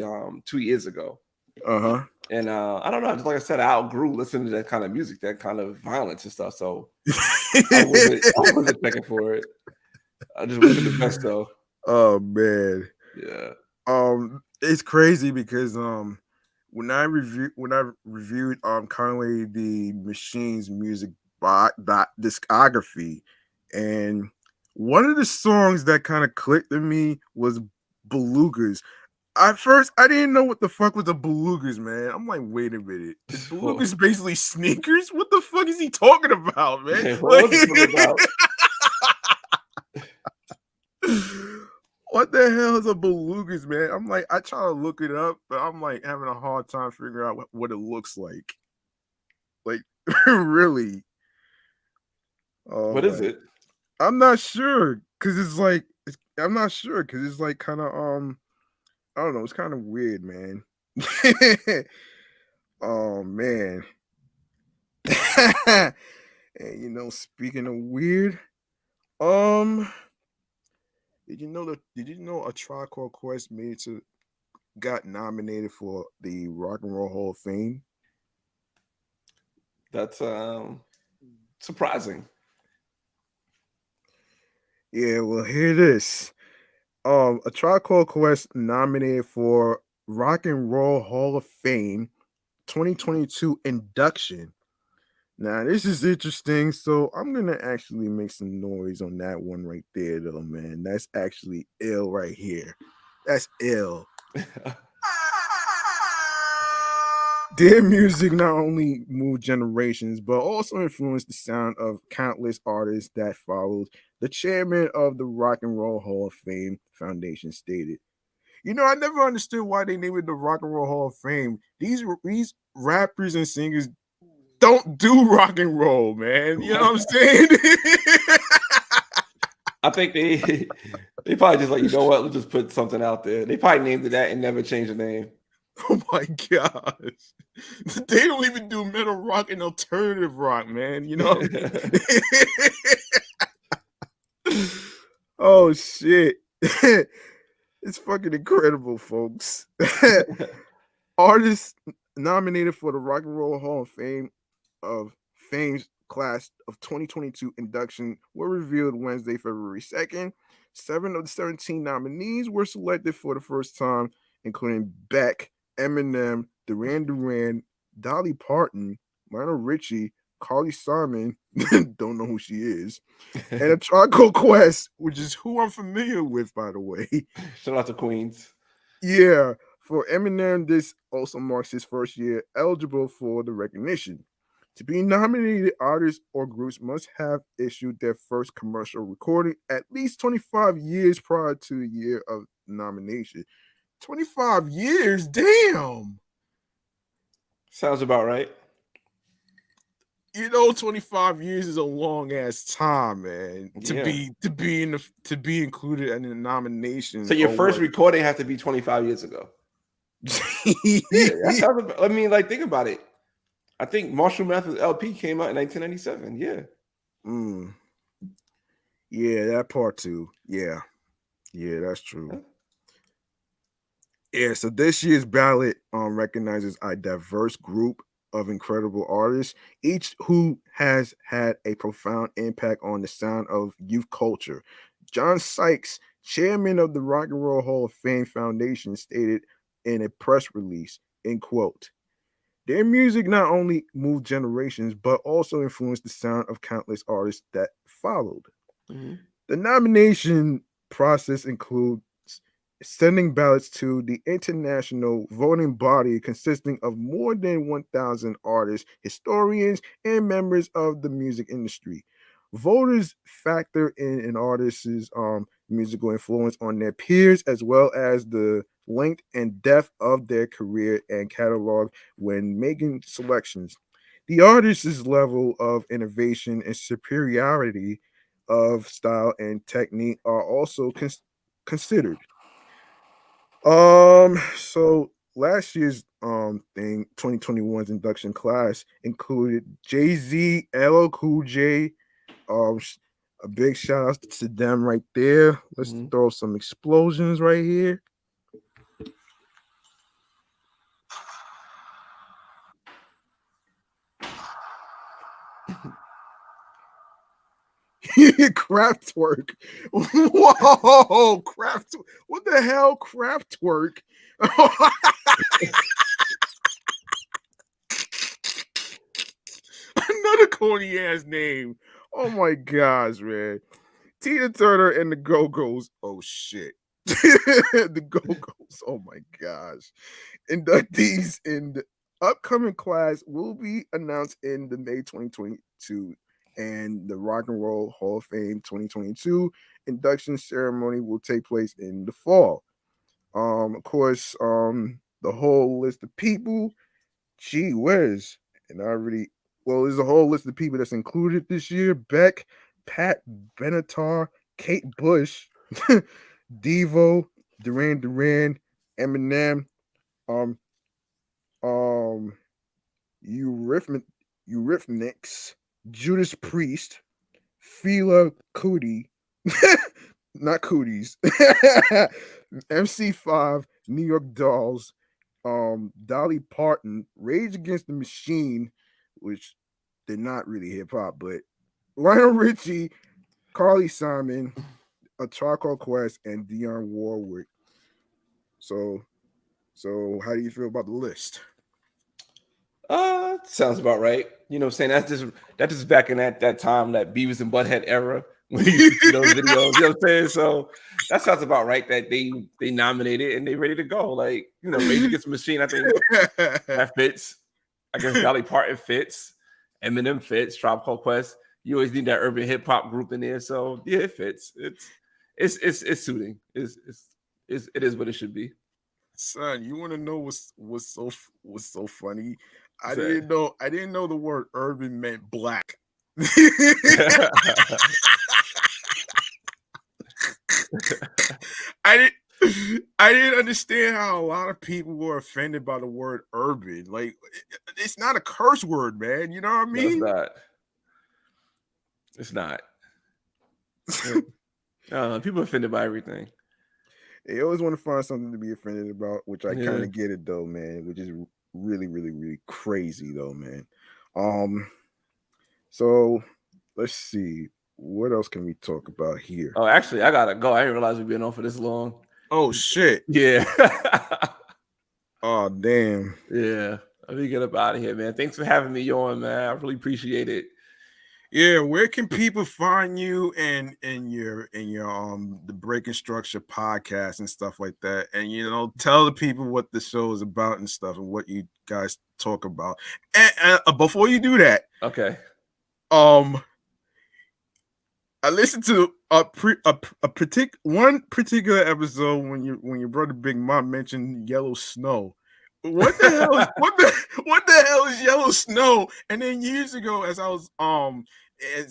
2 years ago. And I don't know, just like I said, I outgrew listening to that kind of music, that kind of violence and stuff. So I wasn't checking for it. I just wish it the best though. Oh man. Yeah. It's crazy because when I reviewed Conway the Machine's music discography, and one of the songs that kind of clicked in me was Belugas. At first, I didn't know what the fuck was a Belugas, man. I'm like, wait a minute. Is Belugas basically sneakers? What the fuck is he talking about, man? Hey, what was he talking about? What the hell is a Belugas, man? I'm like, I try to look it up, but I'm like having a hard time figuring out what it looks like. Like, really? What is it? I'm not sure because I'm not sure because it's like kind of I don't know. It's kind of weird, man. Oh man. And speaking of weird, did you know a Tribe Called Quest got nominated for the Rock and Roll Hall of Fame? That's surprising. Yeah, well, hear this. A Tribe Called Quest nominated for Rock and Roll Hall of Fame 2022 induction. Now, this is interesting. So I'm gonna actually make some noise on that one right there, though, man. That's actually ill right here. That's ill. Their music not only moved generations, but also influenced the sound of countless artists that followed. The chairman of the Rock and Roll Hall of Fame Foundation stated, I never understood why they named it the Rock and Roll Hall of Fame. These rappers and singers don't do rock and roll, man. You know what I'm saying? I think they probably just like, you know what, let's just put something out there. They probably named it that and never changed the name. Oh my gosh. They don't even do metal rock and alternative rock, man. You know what I mean? Oh shit. It's fucking incredible, folks. Artists nominated for the Rock and Roll Hall of Fame's class of 2022 induction were revealed Wednesday, February 2nd. 7 of the 17 nominees were selected for the first time, including Beck, Eminem, Duran Duran, Dolly Parton, Lionel Richie, Carly Simon, don't know who she is, and a Tribe Called Quest, which is who I'm familiar with, by the way. Shout out to Queens. Yeah, for Eminem, this also marks his first year eligible for the recognition. To be nominated, artists or groups must have issued their first commercial recording at least 25 years prior to the year of nomination. 25 years, damn. Sounds about right. 25 years is a long ass time, man. To be included in the nomination. So your first recording has to be 25 years ago. Yeah, that sounds about, I mean, like, think about it. I think Marshall Mathers LP came out in 1997. Yeah. Yeah, that part too. Yeah, that's true. Yeah, so this year's ballot recognizes a diverse group of incredible artists, each who has had a profound impact on the sound of youth culture. John Sykes, chairman of the Rock and Roll Hall of Fame Foundation, stated in a press release, end quote, "Their music not only moved generations, but also influenced the sound of countless artists that followed." Mm-hmm. The nomination process includes sending ballots to the international voting body consisting of more than 1,000 artists, historians, and members of the music industry. Voters factor in an artist's musical influence on their peers, as well as the length and depth of their career and catalog when making selections. The artist's level of innovation and superiority of style and technique are also considered. So last year's thing, 2021's induction class included Jay-Z, LL Cool J. A big shout out to them right there. Let's throw some explosions right here. Kraftwerk. Whoa, Kraft. What the hell, Kraftwerk? Another corny ass name. Oh my gosh, man. Tina Turner and the Go-Go's. Oh shit. The Go-Go's. Oh my gosh. Inductees in the upcoming class will be announced in the May 2022, and the Rock and Roll Hall of Fame 2022 induction ceremony will take place in the fall. Of course, the whole list of people, gee whiz, and there's a whole list of people that's included this year: Beck, Pat Benatar, Kate Bush, Devo, Duran Duran, Eminem, Eurythmics, Judas Priest, Fela Kuti, not Cooties, MC5, New York Dolls, Dolly Parton, Rage Against the Machine, which they're not really hip hop, but Lionel Richie, Carly Simon, A Tribe Called Quest, and Dionne Warwick. So how do you feel about the list? Sounds about right. You know what I'm saying? That's just back in that time, that Beavis and Butthead era, when you see those videos. You know what I'm saying? So that sounds about right, that they nominated and they ready to go. Like, Rage Against the Machine, I think that fits. I guess Dolly Parton fits. Eminem fits. Tribe Called Quest. You always need that urban hip hop group in there. So yeah, it fits. It's suiting. It is what it should be. Son, you want to know what's so funny? I didn't know the word urban meant black. I didn't understand how a lot of people were offended by the word urban. Like, it's not a curse word, man. You know what I mean? No, it's not. People are offended by everything. They always want to find something to be offended about, which I kind of get it though, man. Which is really, really, really crazy though, man. So let's see. What else can we talk about here? Oh, actually, I gotta go. I didn't realize we've been on for this long. Oh shit. Yeah. Oh damn. Yeah. Let me get up out of here, man. Thanks for having me on, man. I really appreciate it. Yeah, where can people find you and your the Breaking Structure podcast and stuff like that? And tell the people what the show is about and stuff and what you guys talk about. And before you do that, okay. I listened to one particular episode when your brother Big Mom mentioned yellow snow. What the hell is what the hell is yellow snow? And then years ago, as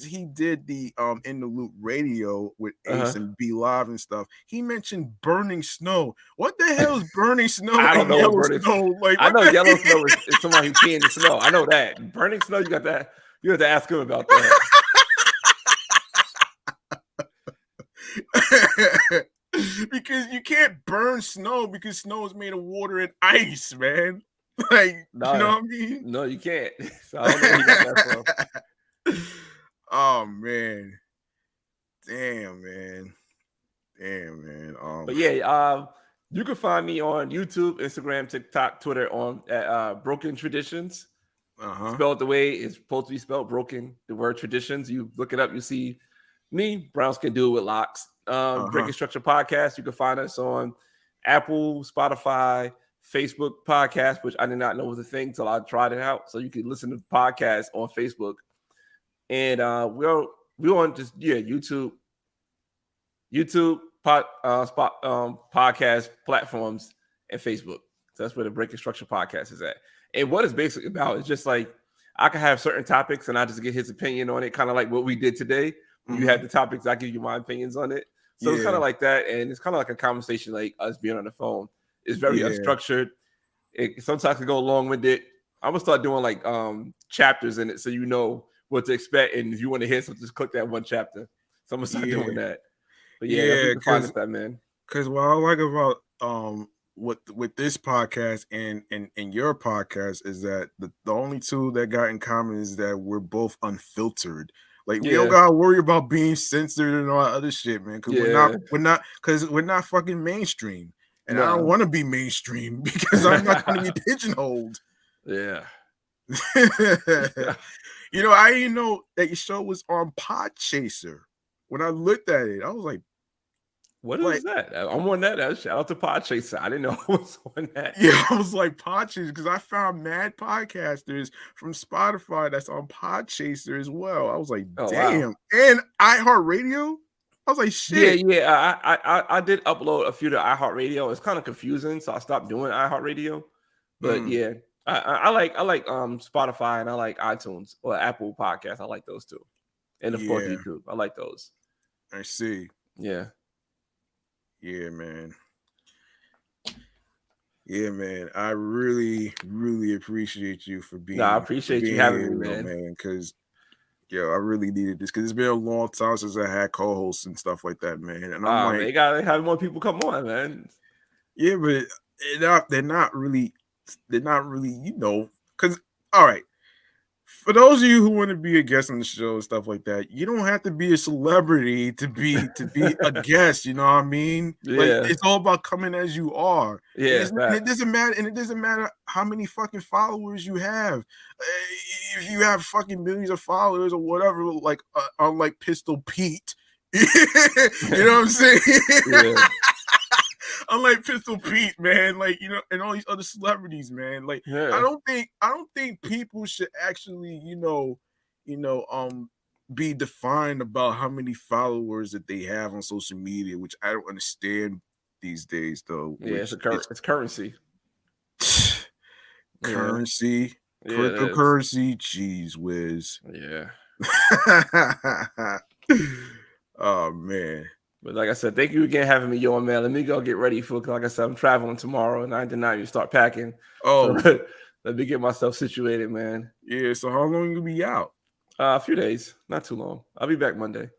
he did the In the Loop radio with Ace and B Live and stuff, he mentioned burning snow. What the hell is burning snow? I don't know yellow what burning snow. Like, I know yellow snow is somebody who pee in the snow. I know that. Burning snow, you have to ask him about that. Because you can't burn snow because snow is made of water and ice, man. Like, no, you know what I mean? No, you can't. So I don't know where he got that from. Oh man. Damn, man. But yeah, you can find me on YouTube, Instagram, TikTok, Twitter on Broken Traditions. Spelled the way it's supposed to be spelled, broken. The word traditions. You look it up, you see me, Browns Can Do It with Locks. Breaking Structure Podcast. You can find us on Apple, Spotify, Facebook Podcast, which I did not know was a thing till I tried it out. So you can listen to the podcast on Facebook. And we're on just YouTube podcast platforms and Facebook. So that's where the Breaking Structure Podcast is at. And what it's basically about is just like I can have certain topics and I just get his opinion on it, kind of like what we did today. You have the topics, I give you my opinions on it. So it's kind of like that, and it's kind of like a conversation, like us being on the phone. It's very unstructured. It sometimes can go long-winded. I'm gonna start doing like chapters in it, so you know what to expect. And if you want to hear something, just click that one chapter. So I'm gonna start doing that. But find that, man. Because what I like about with this podcast and your podcast is that the only two that got in common is that we're both unfiltered. Like we don't gotta worry about being censored and all that other shit, man. Because we're not fucking mainstream, and I don't want to be mainstream because I'm not going to be pigeonholed. Yeah. You know, I didn't know that your show was on Podchaser. When I looked at it, I was like, what is that? I'm on that. Shout out to Podchaser. I didn't know I was on that. Yeah, I was like Podchaser because I found mad podcasters from Spotify that's on Podchaser as well. I was like, damn. Wow. And iHeartRadio? I was like, shit. Yeah. I did upload a few to iHeartRadio. It's kind of confusing, so I stopped doing iHeartRadio. But yeah, I like Spotify and I like iTunes or Apple Podcasts. I like those too. And of course YouTube. I like those. I see. Yeah. Yeah, man. Yeah, man. I really, really appreciate you for being. I appreciate you having me, man. Because, I really needed this because it's been a long time since I had co-hosts and stuff like that, man. And I'm like, they gotta have more people come on, man. Yeah, but they're not really, because all right. For those of you who want to be a guest on the show and stuff like that, you don't have to be a celebrity to be a guest. You know what I mean? Yeah. Like, it's all about coming as you are. Yeah, and it doesn't matter. And it doesn't matter how many fucking followers you have. If you have fucking millions of followers or whatever, like unlike Pistol Pete, you know what I'm saying? Yeah. Unlike Pistol Pete, man, like, you know, and all these other celebrities, man, like, I don't think people should actually, be defined about how many followers that they have on social media, which I don't understand these days, though. Yeah, it's currency. Currency, cryptocurrency, geez whiz. Yeah. Oh man. But like I said, thank you again for having me on, man. Let me go get ready because like I said, I'm traveling tomorrow and I did not even start packing. Oh, so let me get myself situated, man. Yeah, so how long you be out? A few days, not too long. I'll be back Monday.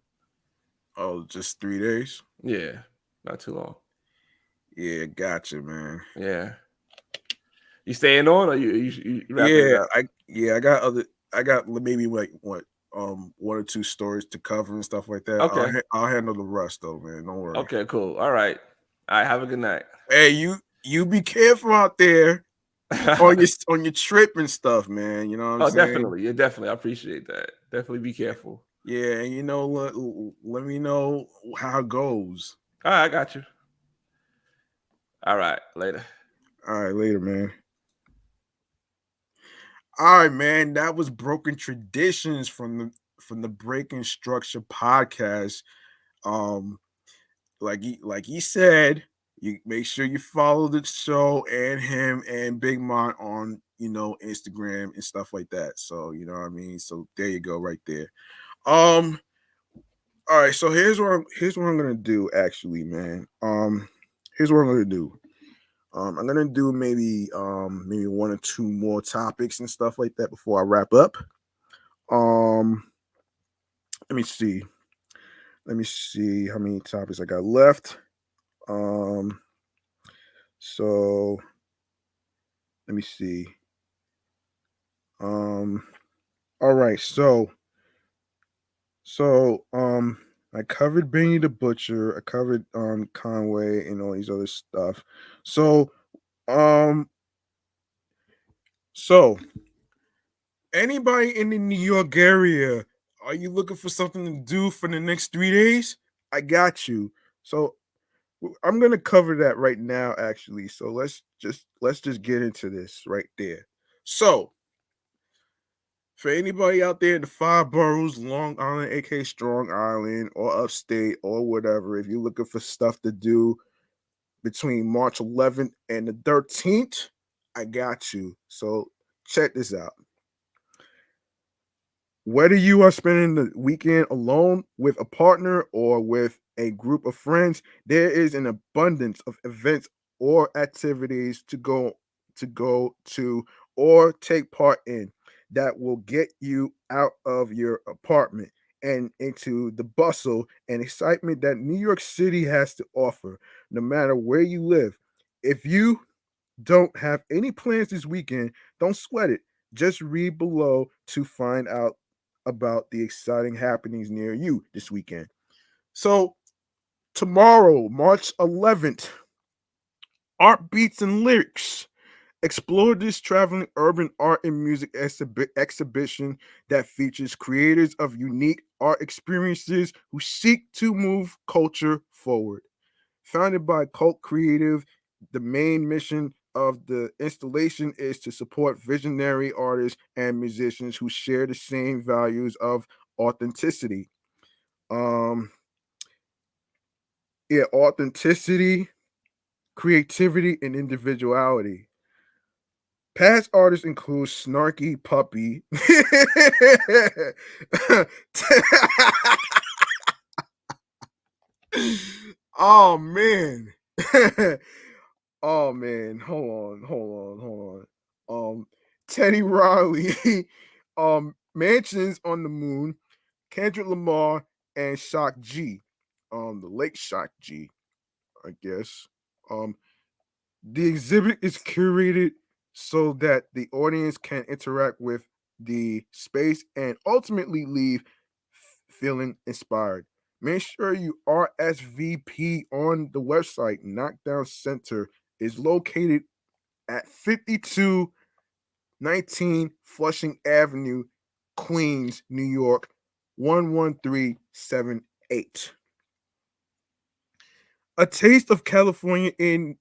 Oh, just 3 days? Yeah, not too long. Yeah, gotcha, man. Yeah. You staying on or you I got maybe like what? 1 or 2 stories to cover and stuff like that. Okay. I'll handle the rest though, man. Don't worry. Okay, cool. All right. Have a good night. Hey, you be careful out there on your trip and stuff, man. You know what I'm saying? Definitely. Yeah, definitely. I appreciate that. Definitely be careful. Yeah, and let me know how it goes. All right, I got you. All right, later. All right, later, man. All right, man. That was Broken Traditions from from the Breaking Structure podcast. Like he said, you make sure you follow the show and him and Big Mon on Instagram and stuff like that. So you know what I mean. So there you go, right there. All right. So here's what I'm gonna do. Actually, man. Here's what I'm gonna do. I'm gonna do maybe one or two more topics and stuff like that before I wrap up. Let me see. Let me see how many topics I got left. So let me see. All right. So I covered Benny the Butcher. I covered Conway and all these other stuff. So anybody in the New York area, are you looking for something to do for the next 3 days? I got you. So I'm gonna cover that right now, actually. So let's just get into this right there. So for anybody out there in the 5 boroughs, Long Island, aka Strong Island, or upstate, or whatever, if you're looking for stuff to do between March 11th and the 13th, I got you. So check this out. Whether you are spending the weekend alone, with a partner, or with a group of friends, there is an abundance of events or activities to go to or take part in that will get you out of your apartment and into the bustle and excitement that New York City has to offer, no matter where you live. If you don't have any plans this weekend, don't sweat it. Just read below to find out about the exciting happenings near you this weekend. So, tomorrow, March 11th, Art Beats and Lyrics. Explore this traveling urban art and music exhibition that features creators of unique art experiences who seek to move culture forward. Founded by Cult Creative, the main mission of the installation is to support visionary artists and musicians who share the same values of authenticity. Authenticity, creativity, and individuality. Past artists include Snarky Puppy. Oh man. Oh man. Hold on. Teddy Riley, Mansions on the Moon, Kendrick Lamar, and Shock G. The late Shock G, I guess. The exhibit is curated so that the audience can interact with the space and ultimately leave feeling inspired. Make sure you RSVP on the website. Knockdown Center is located at 5219 Flushing Avenue, Queens, New York, 11378. A Taste of California in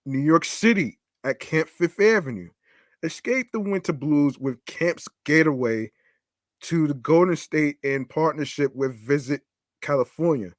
New York City at Camp Fifth Avenue. Escape the winter blues with Camp's Getaway to the Golden State in partnership with Visit California.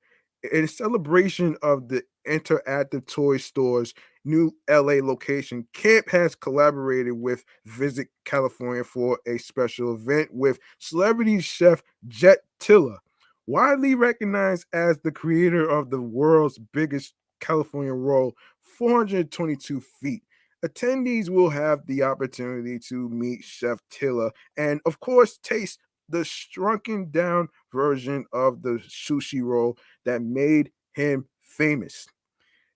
In celebration of the Interactive Toy Store's new LA location, Camp has collaborated with Visit California for a special event with celebrity chef Jet Tiller, widely recognized as the creator of the world's biggest California roll, 422 feet. Attendees will have the opportunity to meet Chef Tiller and, of course, taste the shrunken down version of the sushi roll that made him famous.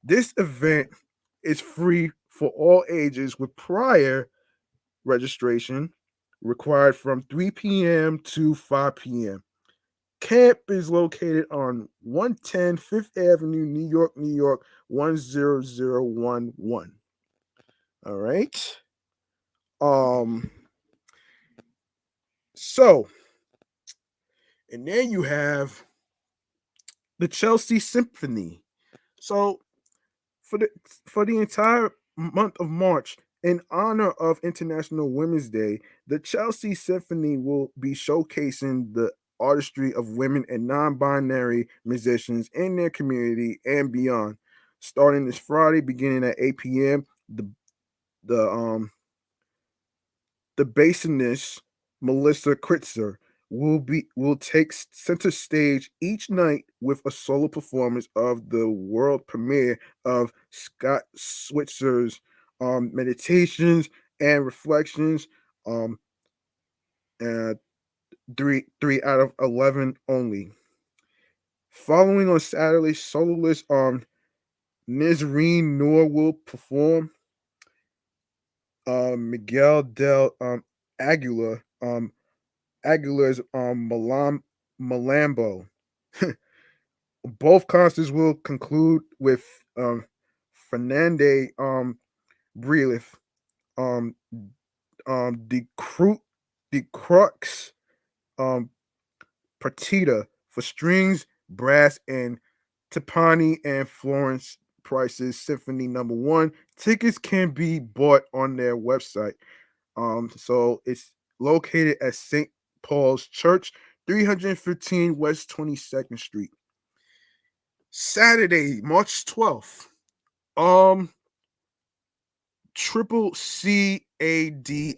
This event is free for all ages with prior registration required from 3 p.m. to 5 p.m. Camp is located on 110 Fifth Avenue, New York, 10011. All right. So, and then you have the Chelsea Symphony. So, for the entire month of March, In honor of International Women's Day, the Chelsea Symphony will be showcasing the artistry of women and non-binary musicians in their community and beyond. Starting this Friday, beginning at 8 p.m., the um the bassist Melissa Kritzer will take center stage each night with a solo performance of the world premiere of Scott Switzer's Meditations and Reflections, um uh, 3 out of 11 only. Following on Saturday, soloist Nizreen Noor will perform. Miguel del Aguilar Aguilar's Malambo. Both concerts will conclude with Fernande Brealith, um the Crux um Partita for strings, brass, and Timpani and Florence Price's Symphony Number One. Tickets can be bought on their website. So it's located at St. Paul's Church, 315 West 22nd Street. Saturday, March 12th. Triple CADI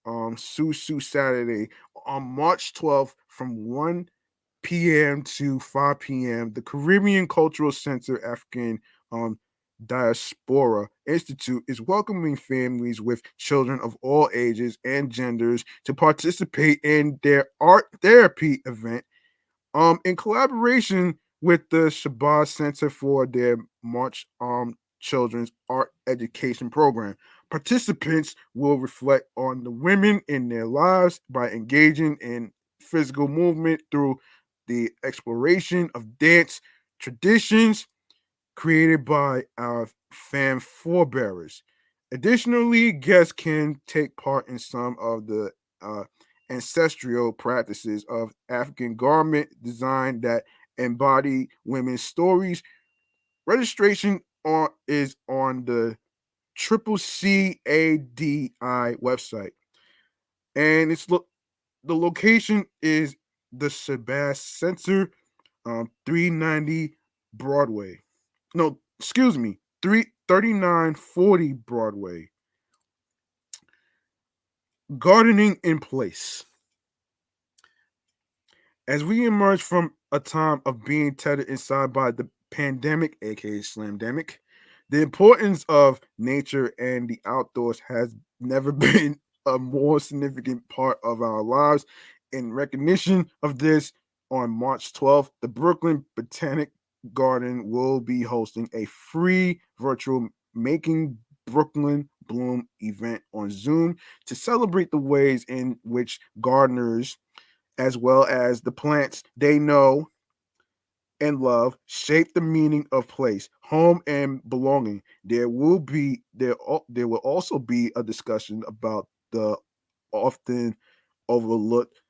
Susu Saturday on March 12th from 1 p.m. to 5 p.m. The Caribbean Cultural Center African Diaspora Institute is welcoming families with children of all ages and genders to participate in their art therapy event in collaboration with the Shabazz Center for their March Children's Art Education Program. Participants will reflect on the women in their lives by engaging in physical movement through the exploration of dance traditions created by our fan forebearers. Additionally, guests can take part in some of the ancestral practices of African garment design that embody women's stories. Registration is on the Triple CADI website, and the location is the Shabazz Center, 390 Broadway. No, excuse me, 3940 Broadway. Gardening in place. As we emerge from a time of being tethered inside by the pandemic, aka Slamdemic, the importance of nature and the outdoors has never been a more significant part of our lives. In recognition of this, on March 12th, the Brooklyn Botanic Garden will be hosting a free virtual Making Brooklyn Bloom event on Zoom to celebrate the ways in which gardeners, as well as the plants they know and love, shape the meaning of place, home, and belonging. There will also be a discussion about the often overlooked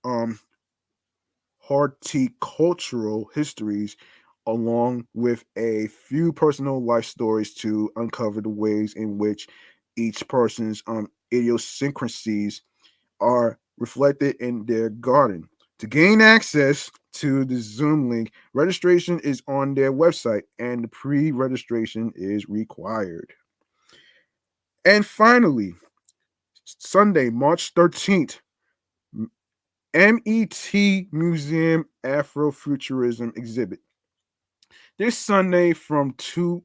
um horticultural histories, along with a few personal life stories to uncover the ways in which each person's idiosyncrasies are reflected in their garden. To gain access to the Zoom link, registration is on their website and the pre-registration is required. And finally, Sunday, March 13th, MET Museum Afrofuturism exhibit. This Sunday from 2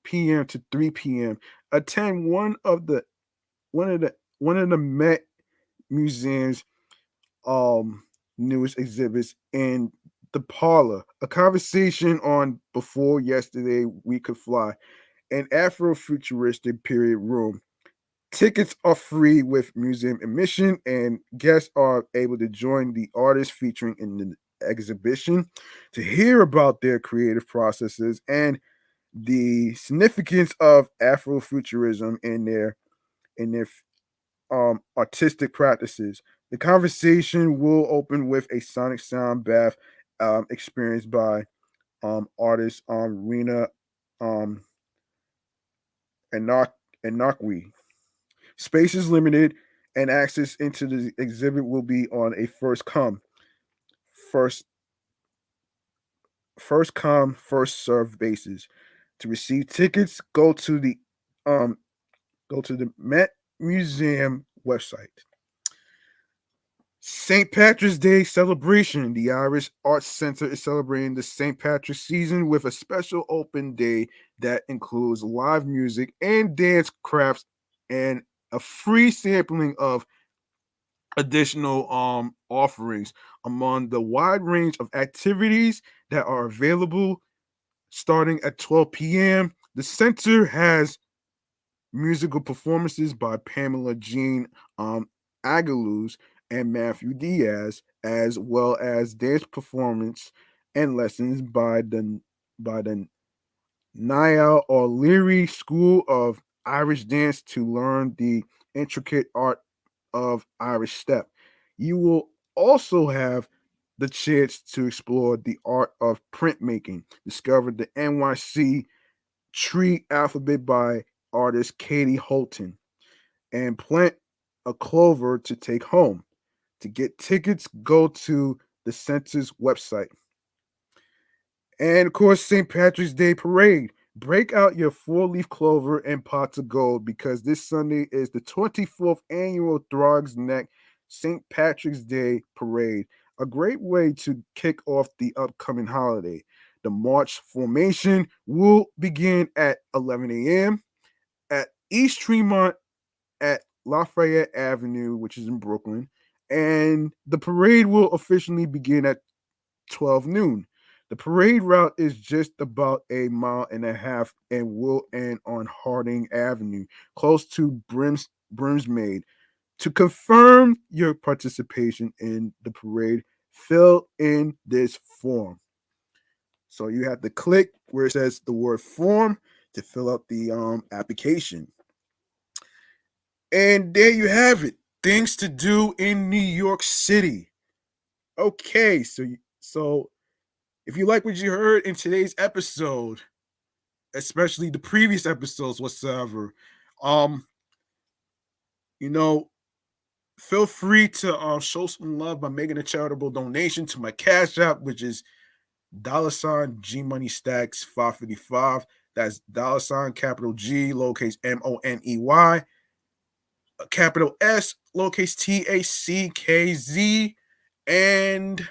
p.m. to 3 p.m. Attend one of the Met Museum's newest exhibits in the parlor. A conversation on Before Yesterday We Could Fly, an Afrofuturistic period room. Tickets are free with museum admission, and guests are able to join the artists featuring in the exhibition to hear about their creative processes and the significance of Afrofuturism in their artistic practices. The conversation will open with a sonic sound bath experienced by artist Rena um, and Nakwi. Space is limited, and access into the exhibit will be on a first first come first served basis. To receive tickets, um go to the Met Museum website. St. Patrick's Day celebration. The Irish Arts Center is celebrating the St. Patrick's season with a special open day that includes live music and dance crafts and a free sampling of additional offerings among the wide range of activities that are available starting at 12 p.m. The center has musical performances by Pamela Jean Agaluz and Matthew Diaz, as well as dance performance and lessons by the Niall O'Leary School of Irish Dance to learn the intricate art of Irish step. You will also have the chance to explore the art of printmaking, discover the NYC tree alphabet by artist Katie Holton, and plant a clover to take home. To get tickets, go to the center's website. And of course, St. Patrick's Day Parade. Break out your four-leaf clover and pots of gold because this Sunday is the 24th annual Throgs Neck St. Patrick's Day Parade, a great way to kick off the upcoming holiday. The March formation will begin at 11 a.m. at East Tremont at Lafayette Avenue, which is in Brooklyn, and the parade will officially begin at 12 noon. The parade route is just about a mile and a half and will end on Harding Avenue, close to Brimsmaid. To confirm your participation in the parade, fill in this form. So you have to click where it says the word form to fill out the application. And there you have it. Things to do in New York City. Okay, so if you like what you heard in today's episode, especially the previous episodes whatsoever, um, you know, feel free to show some love by making a charitable donation to my Cash App, which is $G Money Stacks 555. That's $ capital G, lowercase MONEY, capital S, lowercase TACKZ, and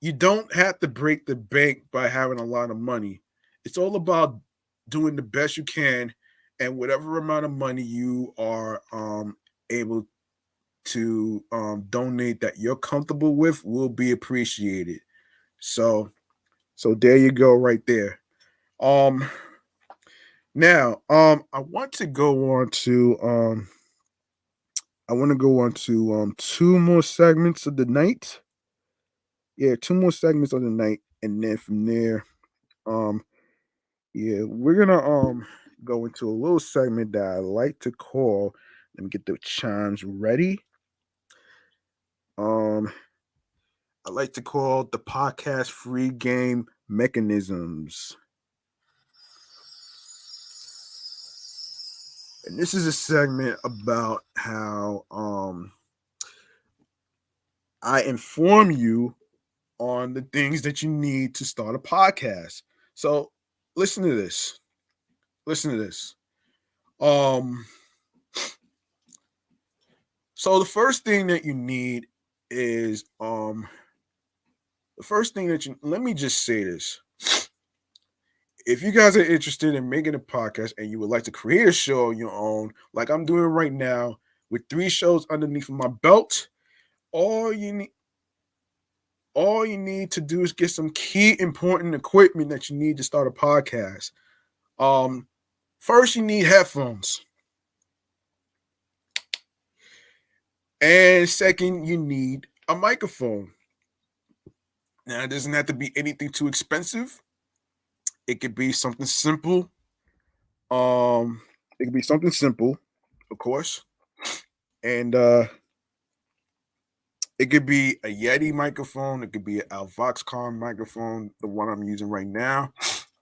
you don't have to break the bank by having a lot of money. It's all about doing the best you can, and whatever amount of money you are able to donate that you're comfortable with will be appreciated. So there you go, right there. Now I want to go on to two more segments of the night. Yeah, two more segments of the night, and then from there, we're gonna go into a little segment that I like to call. Let me get the chimes ready. I like to call the podcast free game mechanisms. And this is a segment about how I inform you on the things that you need to start a podcast. So listen to this. So the first thing that you need is let me just say this. If you guys are interested in making a podcast and you would like to create a show on your own, like I'm doing right now, with 3 shows underneath of my belt, all you need to do is get some key important equipment that you need to start a podcast. First, you need headphones. And second, you need a microphone. Now, it doesn't have to be anything too expensive. It could be something simple. Of course. And it could be a Yeti microphone. It could be an Voxcon microphone, the one I'm using right now.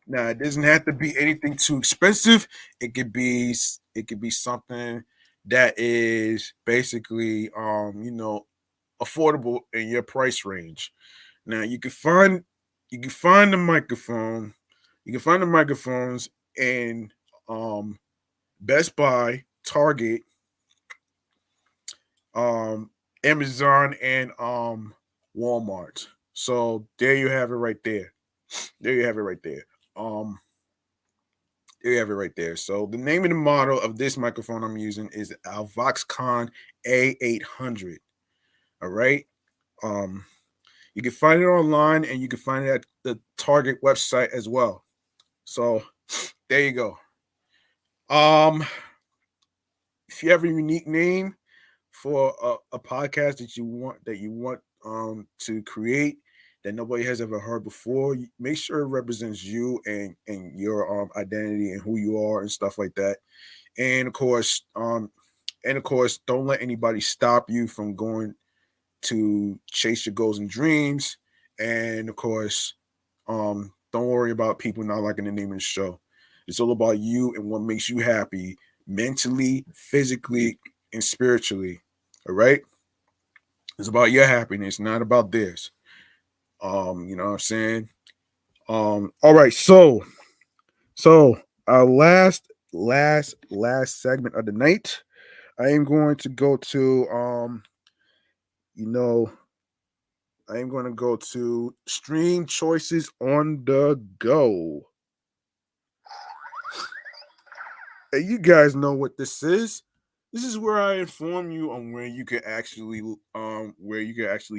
Now it doesn't have to be anything too expensive. It could be something that is basically affordable in your price range. Now you can find the microphone. You can find the microphones in Best Buy, Target, Amazon, and Walmart. So there you have it right there. There you have it right there. There you have it right there. So the name of the model of this microphone I'm using is a Voxcon A800. All right. You can find it online and you can find it at the Target website as well. So there you go. If you have a unique name for a podcast that you want to create that nobody has ever heard before, make sure it represents you and your identity and who you are and stuff like that. And of course, don't let anybody stop you from going to chase your goals and dreams. And of course, don't worry about people not liking the name of the show. It's all about you and what makes you happy mentally, physically, and spiritually. All right. It's about your happiness, not about theirs. You know what I'm saying? All right, so our last segment of the night, I am going to go to I am going to go to stream choices on the go. And you guys know what this is. This is where I inform you on where you can actually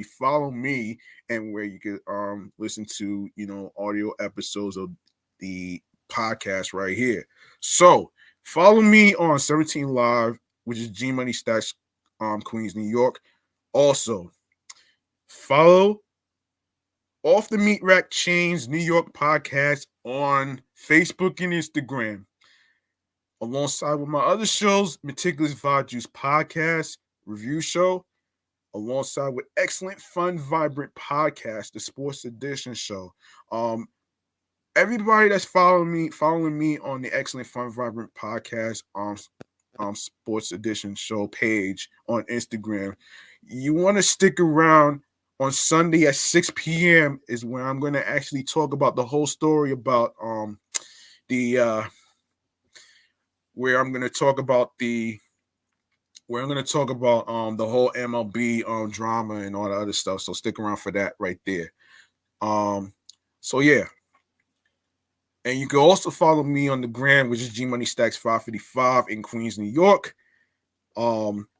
follow me and where you can listen to audio episodes of the podcast right here. So follow me on 17 Live, which is G Money Stacks, Queens, New York. Also follow Off the Meat Rack Chainz New York podcast on Facebook and Instagram. Alongside with my other shows, Meticulous Vibe Juice Podcast, Review Show, alongside with Excellent Fun Vibrant Podcast, the Sports Edition Show. Everybody that's following me on the Excellent Fun Vibrant Podcast Sports Edition Show page on Instagram, you want to stick around. On Sunday at 6 p.m. is where I'm going to actually talk about the whole story about where I'm going to talk about the whole MLB drama and all the other stuff. So stick around for that right there. So yeah. And you can also follow me on the gram, which is G Money Stacks 555 in Queens, New York.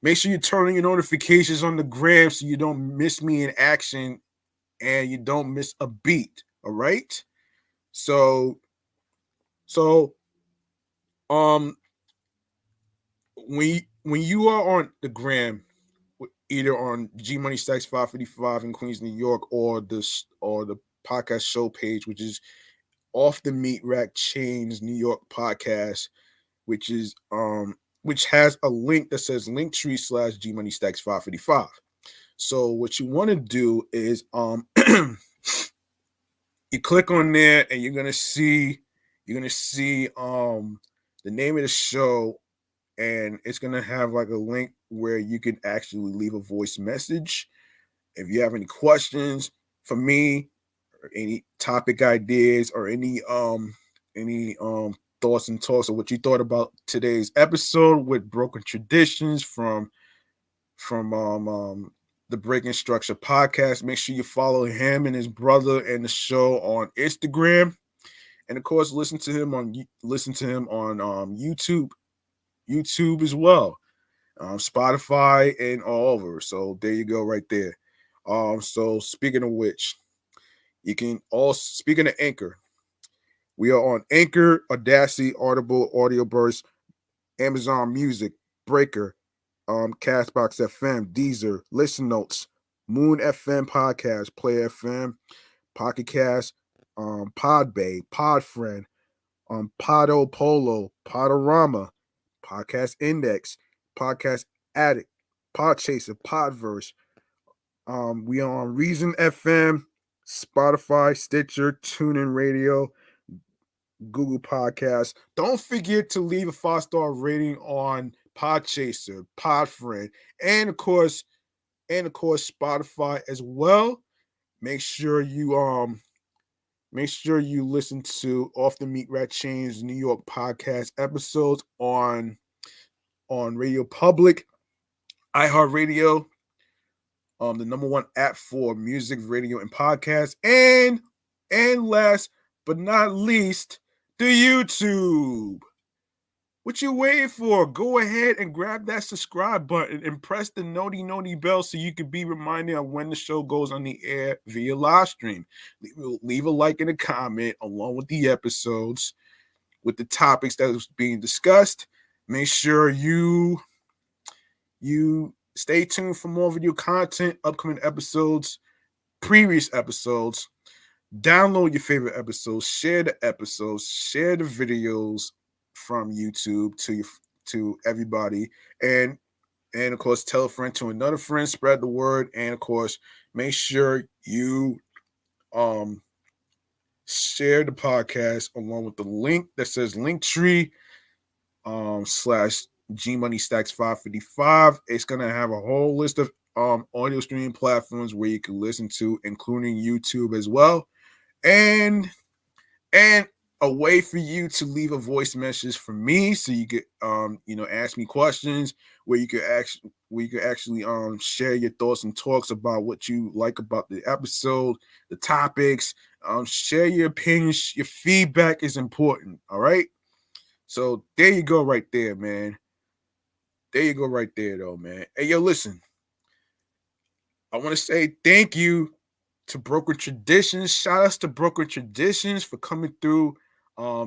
Make sure you turn on your notifications on the gram so you don't miss me in action and you don't miss a beat. All right. So when you are on the gram, either on G Money Stacks 555 in Queens, New York, or the podcast show page, which is Off the Meat Rack Chainz New York podcast, which has a link that says Linktree /G Money Stacks 555. So what you want to do is you click on there and you're gonna see the name of the show, and it's gonna have like a link where you can actually leave a voice message if you have any questions for me or any topic ideas or any thoughts and talks of what you thought about today's episode with Broken Traditions from the Breaking Structure podcast. Make sure you follow him and his brother and the show on Instagram, and of course listen to him on YouTube as well, Spotify and all over. So there you go right there. So speaking of which, you can also, speaking of Anchor, we are on Anchor, Audacity, Audible, Audio Burst, Amazon Music, Breaker, Castbox FM, Deezer, Listen Notes, Moon FM Podcast, Play FM, Pocket Cast, Podbay, Podfriend, Podo Polo, Podorama, Podcast Index, Podcast Addict, Podchaser, Podverse. We are on Reason FM, Spotify, Stitcher, TuneIn Radio, Google Podcasts. Don't forget to leave a 5-star rating on Podchaser, Podfriend, and of course Spotify as well. Make sure you listen to Off the Meat Rat Chainz New York podcast episodes on Radio Public, iHeartRadio, the number one app for music, radio, and podcasts, and last but not least, the YouTube. What you waiting for? Go ahead and grab that subscribe button and press the noti bell so you can be reminded of when the show goes on the air via live stream. Leave a like and a comment along with the episodes, with the topics that was being discussed. Make sure you stay tuned for more video content, upcoming episodes, previous episodes. Download your favorite episodes, share the videos from YouTube to everybody, and of course tell a friend to another friend, spread the word, and of course make sure you share the podcast along with the link that says Linktree / G Money Stacks 555. It's gonna have a whole list of audio streaming platforms where you can listen to, including YouTube as well, and a way for you to leave a voice message for me, so you could ask me questions, where you could actually share your thoughts and talks about what you like about the episode, the topics. Share your opinions. Your feedback is important. All right. So there you go, right there, man. There you go, right there, though, man. Hey, yo, listen. I want to say thank you to Broken Traditions. Shout outs to Broken Traditions for coming through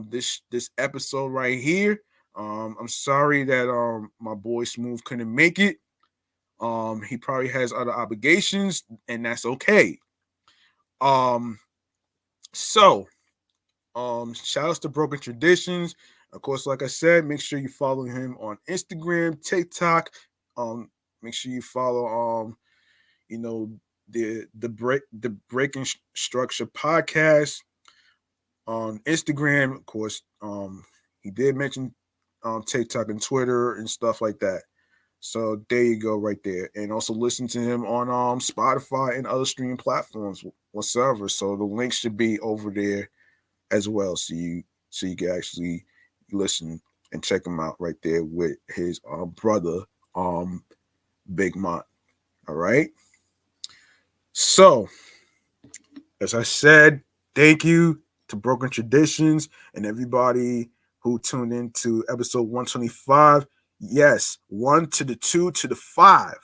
this episode right here. I'm sorry that my boy Smooth couldn't make it. He probably has other obligations, and that's okay. So shout outs to Broken Traditions. Of course, like I said, make sure you follow him on Instagram, TikTok. Make sure you follow the Breaking Structure podcast on Instagram. Of course, he did mention TikTok and Twitter and stuff like that. So there you go, right there. And also listen to him on Spotify and other streaming platforms whatsoever. So the link should be over there as well, so you can actually listen and check him out right there with his brother Big Mont. All right. So, as I said, thank you to Broken Traditions and everybody who tuned into episode 125. Yes, 1 to the 2 to the 5.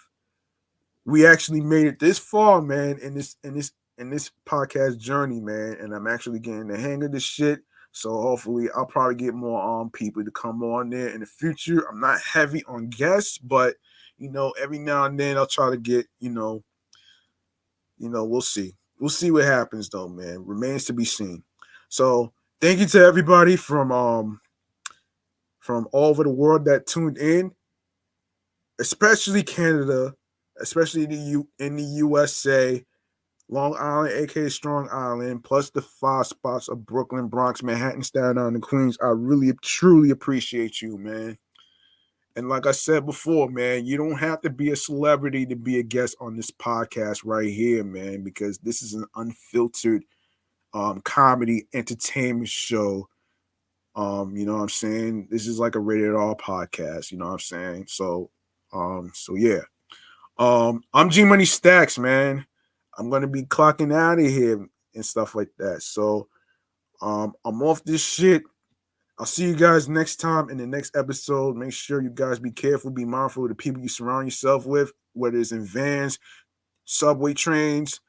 We actually made it this far, man, in this podcast journey, man, and I'm actually getting the hang of this shit. So hopefully I'll probably get more people to come on there in the future. I'm not heavy on guests, but every now and then I'll try to get, we'll see. We'll see what happens though, man. Remains to be seen. So thank you to everybody from all over the world that tuned in, especially Canada, especially in the USA, Long Island, aka Strong Island, plus the 5 spots of Brooklyn, Bronx, Manhattan, Staten Island, and Queens. I really, truly appreciate you, man. And like I said before, man, you don't have to be a celebrity to be a guest on this podcast right here, man, because this is an unfiltered comedy entertainment show. You know what I'm saying? This is like a rated R podcast, you know what I'm saying? So yeah. I'm G Money Stacks, man. I'm gonna be clocking out of here and stuff like that. So I'm off this shit. I'll see you guys next time in the next episode. Make sure you guys be careful, be mindful of the people you surround yourself with, whether it's in vans, subway trains,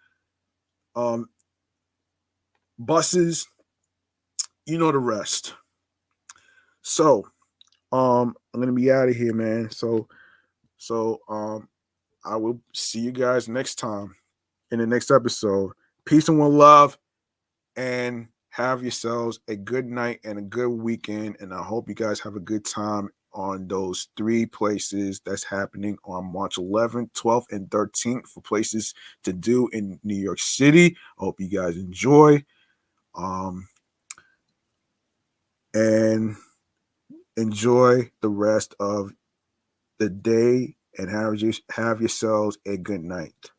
buses, you know the rest. So I'm gonna be out of here, man. So I will see you guys next time in the next episode. Peace and one love, and have yourselves a good night and a good weekend. And I hope you guys have a good time on those 3 places that's happening on March 11th, 12th, and 13th for places to do in New York City. I hope you guys enjoy. and enjoy the rest of the day and have yourselves a good night.